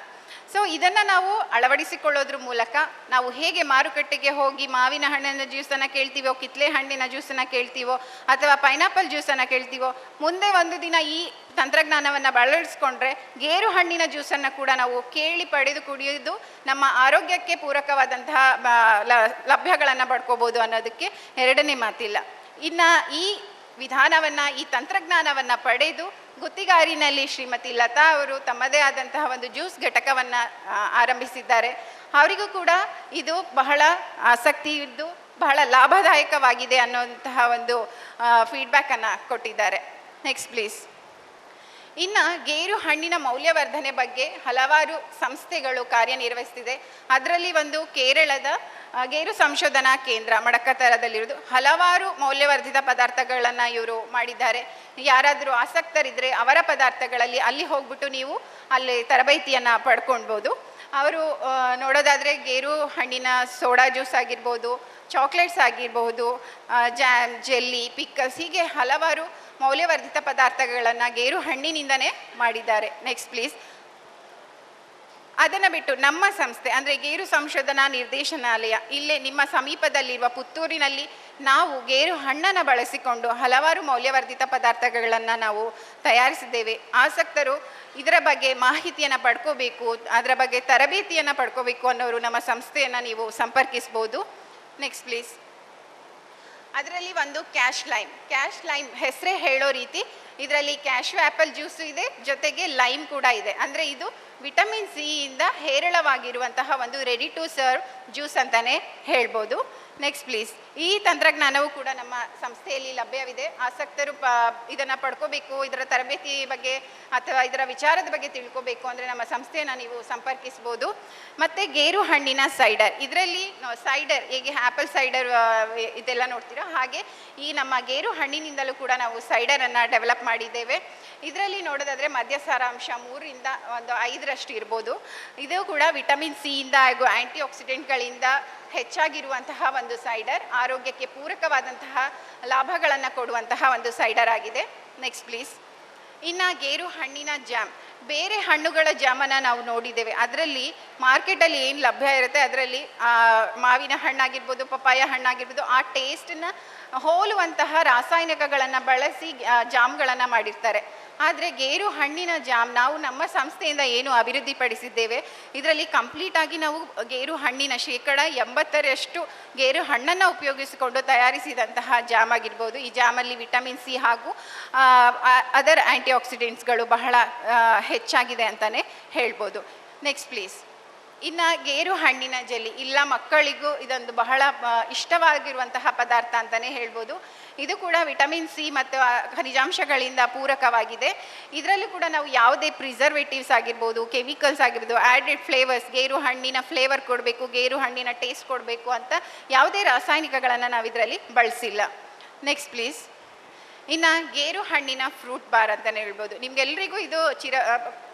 ಸೊ ಇದನ್ನು ನಾವು ಅಳವಡಿಸಿಕೊಳ್ಳೋದ್ರ ಮೂಲಕ ನಾವು ಹೇಗೆ ಮಾರುಕಟ್ಟೆಗೆ ಹೋಗಿ ಮಾವಿನ ಹಣ್ಣಿನ ಜ್ಯೂಸನ್ನು ಕೇಳ್ತೀವೋ, ಕಿತ್ತಳೆ ಹಣ್ಣಿನ ಜ್ಯೂಸನ್ನು ಕೇಳ್ತೀವೋ, ಅಥವಾ ಪೈನಾಪಲ್ ಜ್ಯೂಸನ್ನು ಕೇಳ್ತೀವೋ, ಮುಂದೆ ಒಂದು ದಿನ ಈ ತಂತ್ರಜ್ಞಾನವನ್ನು ಬಳಸಿಕೊಂಡ್ರೆ ಗೇರು ಹಣ್ಣಿನ ಜ್ಯೂಸನ್ನು ಕೂಡ ನಾವು ಕೇಳಿ ಪಡೆದು ಕುಡಿಯೋದು ನಮ್ಮ ಆರೋಗ್ಯಕ್ಕೆ ಪೂರಕವಾದಂತಹ ಲಭ್ಯಗಳನ್ನು ಪಡ್ಕೋಬೋದು ಅನ್ನೋದಕ್ಕೆ ಎರಡನೇ ಮಾತಿಲ್ಲ. ಇನ್ನು ಈ ವಿಧಾನವನ್ನು, ಈ ತಂತ್ರಜ್ಞಾನವನ್ನು ಪಡೆದು ಗುತ್ತಿಗಾರಿನಲ್ಲಿ ಶ್ರೀಮತಿ ಲತಾ ಅವರು ತಮ್ಮದೇ ಆದಂತಹ ಒಂದು ಜ್ಯೂಸ್ ಘಟಕವನ್ನು ಆರಂಭಿಸಿದ್ದಾರೆ. ಅವರಿಗೂ ಕೂಡ ಇದು ಬಹಳ ಆಸಕ್ತಿ ಇದ್ದು ಬಹಳ ಲಾಭದಾಯಕವಾಗಿದೆ ಅನ್ನೋಂತಹ ಒಂದು ಫೀಡ್ಬ್ಯಾಕನ್ನು ಕೊಟ್ಟಿದ್ದಾರೆ. Next please. ಇನ್ನು ಗೇರು ಹಣ್ಣಿನ ಮೌಲ್ಯವರ್ಧನೆ ಬಗ್ಗೆ ಹಲವಾರು ಸಂಸ್ಥೆಗಳು ಕಾರ್ಯನಿರ್ವಹಿಸ್ತಿದೆ. ಅದರಲ್ಲಿ ಒಂದು ಕೇರಳದ ಗೇರು ಸಂಶೋಧನಾ ಕೇಂದ್ರ ಮಡಕತರದಲ್ಲಿರೋದು. ಹಲವಾರು ಮೌಲ್ಯವರ್ಧಿತ ಪದಾರ್ಥಗಳನ್ನು ಇವರು ಮಾಡಿದ್ದಾರೆ. ಯಾರಾದರೂ ಆಸಕ್ತರಿದ್ದರೆ ಅವರ ಪದಾರ್ಥಗಳಲ್ಲಿ ಅಲ್ಲಿ ಹೋಗ್ಬಿಟ್ಟು ನೀವು ಅಲ್ಲಿ ತರಬೇತಿಯನ್ನು ಪಡ್ಕೊಳ್ಬೋದು. ಅವರು ನೋಡೋದಾದರೆ ಗೇರು ಹಣ್ಣಿನ ಸೋಡಾ ಜ್ಯೂಸ್ ಆಗಿರ್ಬೋದು, ಚಾಕ್ಲೇಟ್ಸ್ ಆಗಿರಬಹುದು, ಜಾಮ್, ಜೆಲ್ಲಿ, ಪಿಕ್ಕಲ್ಸ್, ಹೀಗೆ ಹಲವಾರು ಮೌಲ್ಯವರ್ಧಿತ ಪದಾರ್ಥಗಳನ್ನು ಗೇರು ಹಣ್ಣಿನಿಂದನೇ ಮಾಡಿದ್ದಾರೆ. Next please. ಅದನ್ನು ಬಿಟ್ಟು ನಮ್ಮ ಸಂಸ್ಥೆ ಅಂದರೆ ಗೇರು ಸಂಶೋಧನಾ ನಿರ್ದೇಶನಾಲಯ ಇಲ್ಲೇ ನಿಮ್ಮ ಸಮೀಪದಲ್ಲಿರುವ ಪುತ್ತೂರಿನಲ್ಲಿ ನಾವು ಗೇರು ಹಣ್ಣನ್ನು ಬಳಸಿಕೊಂಡು ಹಲವಾರು ಮೌಲ್ಯವರ್ಧಿತ ಪದಾರ್ಥಗಳನ್ನು ನಾವು ತಯಾರಿಸಿದ್ದೇವೆ. ಆಸಕ್ತರು ಇದರ ಬಗ್ಗೆ ಮಾಹಿತಿಯನ್ನು ಪಡ್ಕೋಬೇಕು, ಅದರ ಬಗ್ಗೆ ತರಬೇತಿಯನ್ನು ಪಡ್ಕೋಬೇಕು ಅನ್ನೋರು ನಮ್ಮ ಸಂಸ್ಥೆಯನ್ನು ನೀವು ಸಂಪರ್ಕಿಸ್ಬೋದು. Next please. ಅದರಲ್ಲಿ ಒಂದು ಕ್ಯಾಶ್ ಲೈಮ್ ಹೆಸರೇ ಹೇಳೋ ರೀತಿ ಇದರಲ್ಲಿ ಕ್ಯಾಶ್ಯೂ ಆ್ಯಪಲ್ ಜ್ಯೂಸು ಇದೆ, ಜೊತೆಗೆ ಲೈಮ್ ಕೂಡ ಇದೆ. ಅಂದರೆ ಇದು ವಿಟಮಿನ್ ಸಿ ಇಂದ ಹೇರಳವಾಗಿರುವಂತಹ ಒಂದು ರೆಡಿ ಟು ಸರ್ವ್ ಜ್ಯೂಸ್ ಅಂತಲೇ ಹೇಳ್ಬೋದು. Next please. ಈ ತಂತ್ರಜ್ಞಾನವು ಕೂಡ ನಮ್ಮ ಸಂಸ್ಥೆಯಲ್ಲಿ ಲಭ್ಯವಿದೆ. ಆಸಕ್ತರು ಇದನ್ನು ಪಡ್ಕೋಬೇಕು, ಇದರ ತರಬೇತಿ ಬಗ್ಗೆ ಅಥವಾ ಇದರ ವಿಚಾರದ ಬಗ್ಗೆ ತಿಳ್ಕೋಬೇಕು ಅಂದರೆ ನಮ್ಮ ಸಂಸ್ಥೆಯನ್ನು ನೀವು ಸಂಪರ್ಕಿಸ್ಬೋದು. ಮತ್ತು ಗೇರು ಹಣ್ಣಿನ ಸೈಡರ್, ಇದರಲ್ಲಿ ಸೈಡರ್ ಹೇಗೆ ಆ್ಯಪಲ್ ಸೈಡರ್ ಇದೆಲ್ಲ ನೋಡ್ತೀರಾ, ಹಾಗೆ ಈ ನಮ್ಮ ಗೇರು ಹಣ್ಣಿನಿಂದಲೂ ಕೂಡ ನಾವು ಸೈಡರನ್ನು ಡೆವಲಪ್ ಮಾಡಿದ್ದೇವೆ. ಇದರಲ್ಲಿ ನೋಡೋದಾದರೆ ಮದ್ಯ ಸಾರಾಂಶ 3ರಿಂದ 5ರಷ್ಟು ಇರ್ಬೋದು. ಇದು ಕೂಡ ವಿಟಮಿನ್ ಸಿ ಇಂದ ಹಾಗೂ ಆ್ಯಂಟಿ ಆಕ್ಸಿಡೆಂಟ್ಗಳಿಂದ ಹೆಚ್ಚಾಗಿರುವಂತಹ ಒಂದು ಸೈಡರ್, ಆರೋಗ್ಯಕ್ಕೆ ಪೂರಕವಾದಂತಹ ಲಾಭಗಳನ್ನು ಕೊಡುವಂತಹ ಒಂದು ಸೈಡರ್ ಆಗಿದೆ. Next please. ಇನ್ನು ಗೇರು ಹಣ್ಣಿನ ಜಾಮ್, ಬೇರೆ ಹಣ್ಣುಗಳ ಜಾಮನ್ನು ನಾವು ನೋಡಿದ್ದೇವೆ. ಅದರಲ್ಲಿ ಮಾರ್ಕೆಟಲ್ಲಿ ಏನು ಲಭ್ಯ ಇರುತ್ತೆ ಅದರಲ್ಲಿ ಮಾವಿನ ಹಣ್ಣಾಗಿರ್ಬೋದು, ಪಪ್ಪಾಯ ಹಣ್ಣಾಗಿರ್ಬೋದು, ಆ ಟೇಸ್ಟನ್ನು ಹೋಲುವಂತಹ ರಾಸಾಯನಿಕಗಳನ್ನು ಬಳಸಿ ಜಾಮ್ಗಳನ್ನು ಮಾಡಿರ್ತಾರೆ. ಆದರೆ ಗೇರು ಹಣ್ಣಿನ ಜಾಮ್ ನಾವು ನಮ್ಮ ಸಂಸ್ಥೆಯಿಂದ ಏನು ಅಭಿವೃದ್ಧಿಪಡಿಸಿದ್ದೇವೆ, ಇದರಲ್ಲಿ ಕಂಪ್ಲೀಟಾಗಿ ನಾವು ಗೇರು ಹಣ್ಣಿನ 80% ಗೇರು ಹಣ್ಣನ್ನು ಉಪಯೋಗಿಸಿಕೊಂಡು ತಯಾರಿಸಿದಂತಹ ಜಾಮ್ ಆಗಿರ್ಬೋದು. ಈ ಜಾಮಲ್ಲಿ ವಿಟಮಿನ್ ಸಿ ಹಾಗೂ ಅದರ್ ಆ್ಯಂಟಿ ಆಕ್ಸಿಡೆಂಟ್ಸ್ಗಳು ಬಹಳ ಹೆಚ್ಚಾಗಿದೆ ಅಂತಲೇ ಹೇಳ್ಬೋದು. Next please. ಇನ್ನು ಗೇರು ಹಣ್ಣಿನ ಜೆಲ್ಲಿ ಇಲ್ಲ ಮಕ್ಕಳಿಗೂ ಇದೊಂದು ಬಹಳ ಇಷ್ಟವಾಗಿರುವಂತಹ ಪದಾರ್ಥ ಅಂತಲೇ ಹೇಳ್ಬೋದು. ಇದು ಕೂಡ ವಿಟಮಿನ್ ಸಿ ಮತ್ತು ಖನಿಜಾಂಶಗಳಿಂದ ಪೂರಕವಾಗಿದೆ. ಇದರಲ್ಲೂ ಕೂಡ ನಾವು ಯಾವುದೇ ಪ್ರಿಸರ್ವೇಟಿವ್ಸ್ ಆಗಿರ್ಬೋದು, ಕೆಮಿಕಲ್ಸ್ ಆಗಿರ್ಬೋದು, ಆ್ಯಡೆಡ್ ಫ್ಲೇವರ್ಸ್, ಗೇರು ಹಣ್ಣಿನ ಫ್ಲೇವರ್ ಕೊಡಬೇಕು, ಗೇರು ಹಣ್ಣಿನ ಟೇಸ್ಟ್ ಕೊಡಬೇಕು ಅಂತ ಯಾವುದೇ ರಾಸಾಯನಿಕಗಳನ್ನು ನಾವು ಇದರಲ್ಲಿ ಬಳಸಿಲ್ಲ. Next please. ಇನ್ನು ಗೇರು ಹಣ್ಣಿನ ಫ್ರೂಟ್ ಬಾರ್ ಅಂತಲೇ ಹೇಳ್ಬೋದು. ನಿಮಗೆಲ್ಲರಿಗೂ ಇದು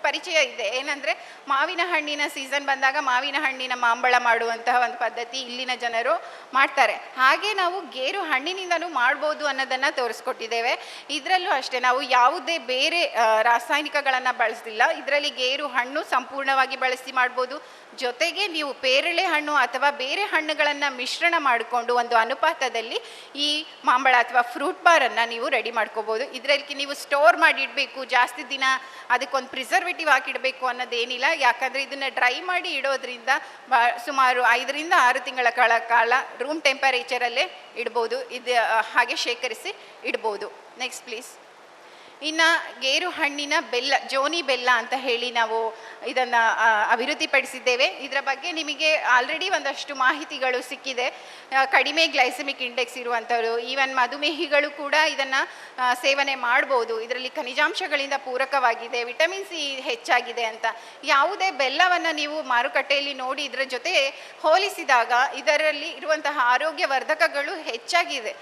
ಪರಿಚಯ ಇದೆ. ಏನಂದರೆ ಮಾವಿನ ಹಣ್ಣಿನ ಸೀಸನ್ ಬಂದಾಗ ಮಾವಿನ ಹಣ್ಣಿನ ಮಾಂಬಳ ಮಾಡುವಂತಹ ಒಂದು ಪದ್ಧತಿ ಇಲ್ಲಿನ ಜನರು ಮಾಡ್ತಾರೆ. ಹಾಗೆ ನಾವು ಗೇರು ಹಣ್ಣಿನಿಂದಲೂ ಮಾಡ್ಬೋದು ಅನ್ನೋದನ್ನು ತೋರಿಸ್ಕೊಟ್ಟಿದ್ದೇವೆ. ಇದರಲ್ಲೂ ಅಷ್ಟೇ ನಾವು ಯಾವುದೇ ಬೇರೆ ರಾಸಾಯನಿಕಗಳನ್ನು ಬಳಸಿಲ್ಲ. ಇದರಲ್ಲಿ ಗೇರು ಹಣ್ಣು ಸಂಪೂರ್ಣವಾಗಿ ಬಳಸಿ ಮಾಡ್ಬೋದು. ಜೊತೆಗೆ ನೀವು ಪೇರಳೆ ಹಣ್ಣು ಅಥವಾ ಬೇರೆ ಹಣ್ಣುಗಳನ್ನು ಮಿಶ್ರಣ ಮಾಡಿಕೊಂಡು ಒಂದು ಅನುಪಾತದಲ್ಲಿ ಈ ಮಾಂಬಳ ಅಥವಾ ಫ್ರೂಟ್ ಬಾರನ್ನು ನೀವು ರೆಡಿ ಮಾಡ್ಕೋಬೋದು. ಇದರಲ್ಲಿ ನೀವು ಸ್ಟೋರ್ ಮಾಡಿ ಇಡಬೇಕು, ಜಾಸ್ತಿ ದಿನ ಅದಕ್ಕೊಂದು ಪ್ರಿಸರ್ವೇಟಿವ್ ಹಾಕಿಡಬೇಕು ಅನ್ನೋದೇನಿಲ್ಲ. ಯಾಕಂದರೆ ಇದನ್ನು ಡ್ರೈ ಮಾಡಿ ಇಡೋದ್ರಿಂದ ಸುಮಾರು 5ರಿಂದ 6 ತಿಂಗಳ ಕಾಲ ರೂಮ್ ಟೆಂಪರೇಚರಲ್ಲೇ ಇಡ್ಬೋದು. ಇದು ಹಾಗೆ ಶೇಖರಿಸಿ ಇಡ್ಬೋದು. Next please. ಇನ್ನು ಗೇರು ಹಣ್ಣಿನ ಬೆಲ್ಲ, ಜೋನಿ ಬೆಲ್ಲ ಅಂತ ಹೇಳಿ ನಾವು ಇದನ್ನು ಅಭಿವೃದ್ಧಿಪಡಿಸಿದ್ದೇವೆ. ಇದರ ಬಗ್ಗೆ ನಿಮಗೆ ಆಲ್ರೆಡಿ ಒಂದಷ್ಟು ಮಾಹಿತಿಗಳು ಸಿಕ್ಕಿದೆ. ಕಡಿಮೆ ಗ್ಲೈಸೆಮಿಕ್ ಇಂಡೆಕ್ಸ್ ಇರುವಂಥವರು, ಈವನ್ ಮಧುಮೇಹಿಗಳು ಕೂಡ ಇದನ್ನು ಸೇವನೆ ಮಾಡ್ಬೋದು. ಇದರಲ್ಲಿ ಖನಿಜಾಂಶಗಳಿಂದ ಪೂರಕವಾಗಿದೆ, ವಿಟಮಿನ್ ಸಿ ಹೆಚ್ಚಾಗಿದೆ ಅಂತ. ಯಾವುದೇ ಬೆಲ್ಲವನ್ನು ನೀವು ಮಾರುಕಟ್ಟೆಯಲ್ಲಿ ನೋಡಿ ಇದರ ಜೊತೆ ಹೋಲಿಸಿದಾಗ ಇದರಲ್ಲಿ ಇರುವಂತಹ ಆರೋಗ್ಯವರ್ಧಕಗಳು ಹೆಚ್ಚಾಗಿದೆ.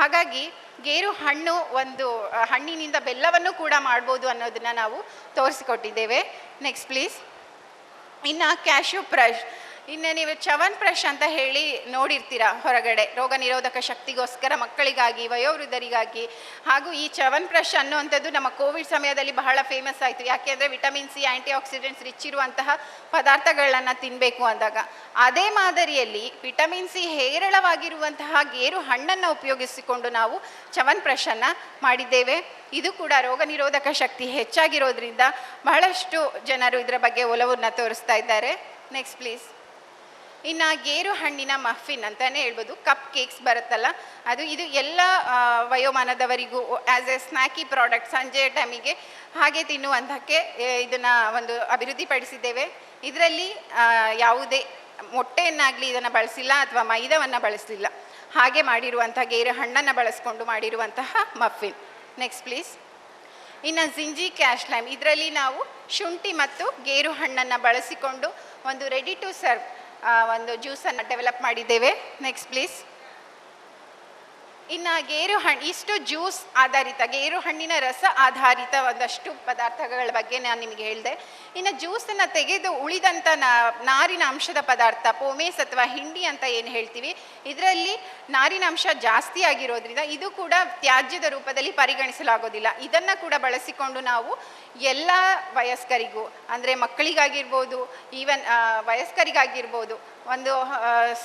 ಹಾಗಾಗಿ ಗೇರು ಹಣ್ಣು ಒಂದು ಹಣ್ಣಿನಿಂದ ಬೆಲ್ಲವನ್ನು ಕೂಡ ಮಾಡ್ಬೋದು ಅನ್ನೋದನ್ನು ನಾವು ತೋರಿಸಿಕೊಟ್ಟಿದ್ದೇವೆ. Next please. ಇನ್ನು ಕ್ಯಾಶ್ಯೂ ಬ್ರಷ್, ಇನ್ನು ನೀವು ಚವನ್ ಬ್ರಷ್ ಅಂತ ಹೇಳಿ ನೋಡಿರ್ತೀರ ಹೊರಗಡೆ, ರೋಗ ನಿರೋಧಕ ಶಕ್ತಿಗೋಸ್ಕರ ಮಕ್ಕಳಿಗಾಗಿ, ವಯೋವೃದ್ಧರಿಗಾಗಿ. ಹಾಗೂ ಈ ಚವನ್ ಬ್ರಷ್ ಅನ್ನುವಂಥದ್ದು ನಮ್ಮ ಕೋವಿಡ್ ಸಮಯದಲ್ಲಿ ಬಹಳ ಫೇಮಸ್ ಆಯಿತು. ಯಾಕೆಂದರೆ ವಿಟಮಿನ್ ಸಿ, ಆ್ಯಂಟಿ ಆಕ್ಸಿಡೆಂಟ್ಸ್ ರಿಚ್ ಇರುವಂತಹ ಪದಾರ್ಥಗಳನ್ನು ತಿನ್ನಬೇಕು ಅಂದಾಗ ಅದೇ ಮಾದರಿಯಲ್ಲಿ ವಿಟಮಿನ್ ಸಿ ಹೇರಳವಾಗಿರುವಂತಹ ಗೇರು ಹಣ್ಣನ್ನು ಉಪಯೋಗಿಸಿಕೊಂಡು ನಾವು ಚವನ್ ಬ್ರಷನ್ನು ಮಾಡಿದ್ದೇವೆ. ಇದು ಕೂಡ ರೋಗ ನಿರೋಧಕ ಶಕ್ತಿ ಹೆಚ್ಚಾಗಿರೋದ್ರಿಂದ ಬಹಳಷ್ಟು ಜನರು ಇದರ ಬಗ್ಗೆ ಒಲವನ್ನು ತೋರಿಸ್ತಾ ಇದ್ದಾರೆ. Next please. ಇನ್ನು ಗೇರು ಹಣ್ಣಿನ ಮಫಿನ್ ಅಂತಲೇ ಹೇಳ್ಬೋದು, ಕಪ್ ಕೇಕ್ಸ್ ಬರುತ್ತಲ್ಲ ಇದು ಎಲ್ಲ ವಯೋಮಾನದವರಿಗೂ ಆ್ಯಸ್ ಎ ಸ್ನ್ಯಾಕಿ ಪ್ರಾಡಕ್ಟ್ ಸಂಜೆಯ ಟೈಮಿಗೆ ಹಾಗೆ ತಿನ್ನುವಂಥಕ್ಕೆ ಇದನ್ನು ಒಂದು ಅಭಿವೃದ್ಧಿಪಡಿಸಿದ್ದೇವೆ. ಇದರಲ್ಲಿ ಯಾವುದೇ ಮೊಟ್ಟೆಯನ್ನಾಗಲಿ ಇದನ್ನು ಬಳಸಿಲ್ಲ ಅಥವಾ ಮೈದಾವನ್ನು ಬಳಸಿಲ್ಲ. ಹಾಗೆ ಮಾಡಿರುವಂಥ ಗೇರು ಹಣ್ಣನ್ನು ಬಳಸ್ಕೊಂಡು ಮಾಡಿರುವಂತಹ ಮಫಿನ್. Next please. ಇನ್ನು ಜಿಂಜಿ ಕ್ಯಾಶ್ ಲೈಮ್, ಇದರಲ್ಲಿ ನಾವು ಶುಂಠಿ ಮತ್ತು ಗೇರು ಹಣ್ಣನ್ನು ಬಳಸಿಕೊಂಡು ಒಂದು ರೆಡಿ ಟು ಸರ್ವ್ ಒಂದು ಜ್ಯೂಸನ್ನು ಡೆವಲಪ್ ಮಾಡಿದ್ದೇವೆ. Next please. ಇನ್ನು ಗೇರು ಹಣ್ಣು, ಇಷ್ಟು ಜ್ಯೂಸ್ ಆಧಾರಿತ, ಗೇರು ಹಣ್ಣಿನ ರಸ ಆಧಾರಿತ ಒಂದಷ್ಟು ಪದಾರ್ಥಗಳ ಬಗ್ಗೆ ನಾನು ನಿಮಗೆ ಹೇಳಿದೆ. ಇನ್ನು ಜ್ಯೂಸನ್ನು ತೆಗೆದು ಉಳಿದಂಥ ನಾರಿನ ಅಂಶದ ಪದಾರ್ಥ ಪೋಮೇಸ್ ಅಥವಾ ಹಿಂಡಿ ಅಂತ ಏನು ಹೇಳ್ತೀವಿ, ಇದರಲ್ಲಿ ನಾರಿನ ಅಂಶ ಜಾಸ್ತಿ ಆಗಿರೋದ್ರಿಂದ ಇದು ಕೂಡ ತ್ಯಾಜ್ಯದ ರೂಪದಲ್ಲಿ ಪರಿಗಣಿಸಲಾಗೋದಿಲ್ಲ. ಇದನ್ನು ಕೂಡ ಬಳಸಿಕೊಂಡು ನಾವು ಎಲ್ಲ ವಯಸ್ಕರಿಗೂ, ಅಂದರೆ ಮಕ್ಕಳಿಗಾಗಿರ್ಬೋದು, ಈವನ್ ವಯಸ್ಕರಿಗಾಗಿರ್ಬೋದು, ಒಂದು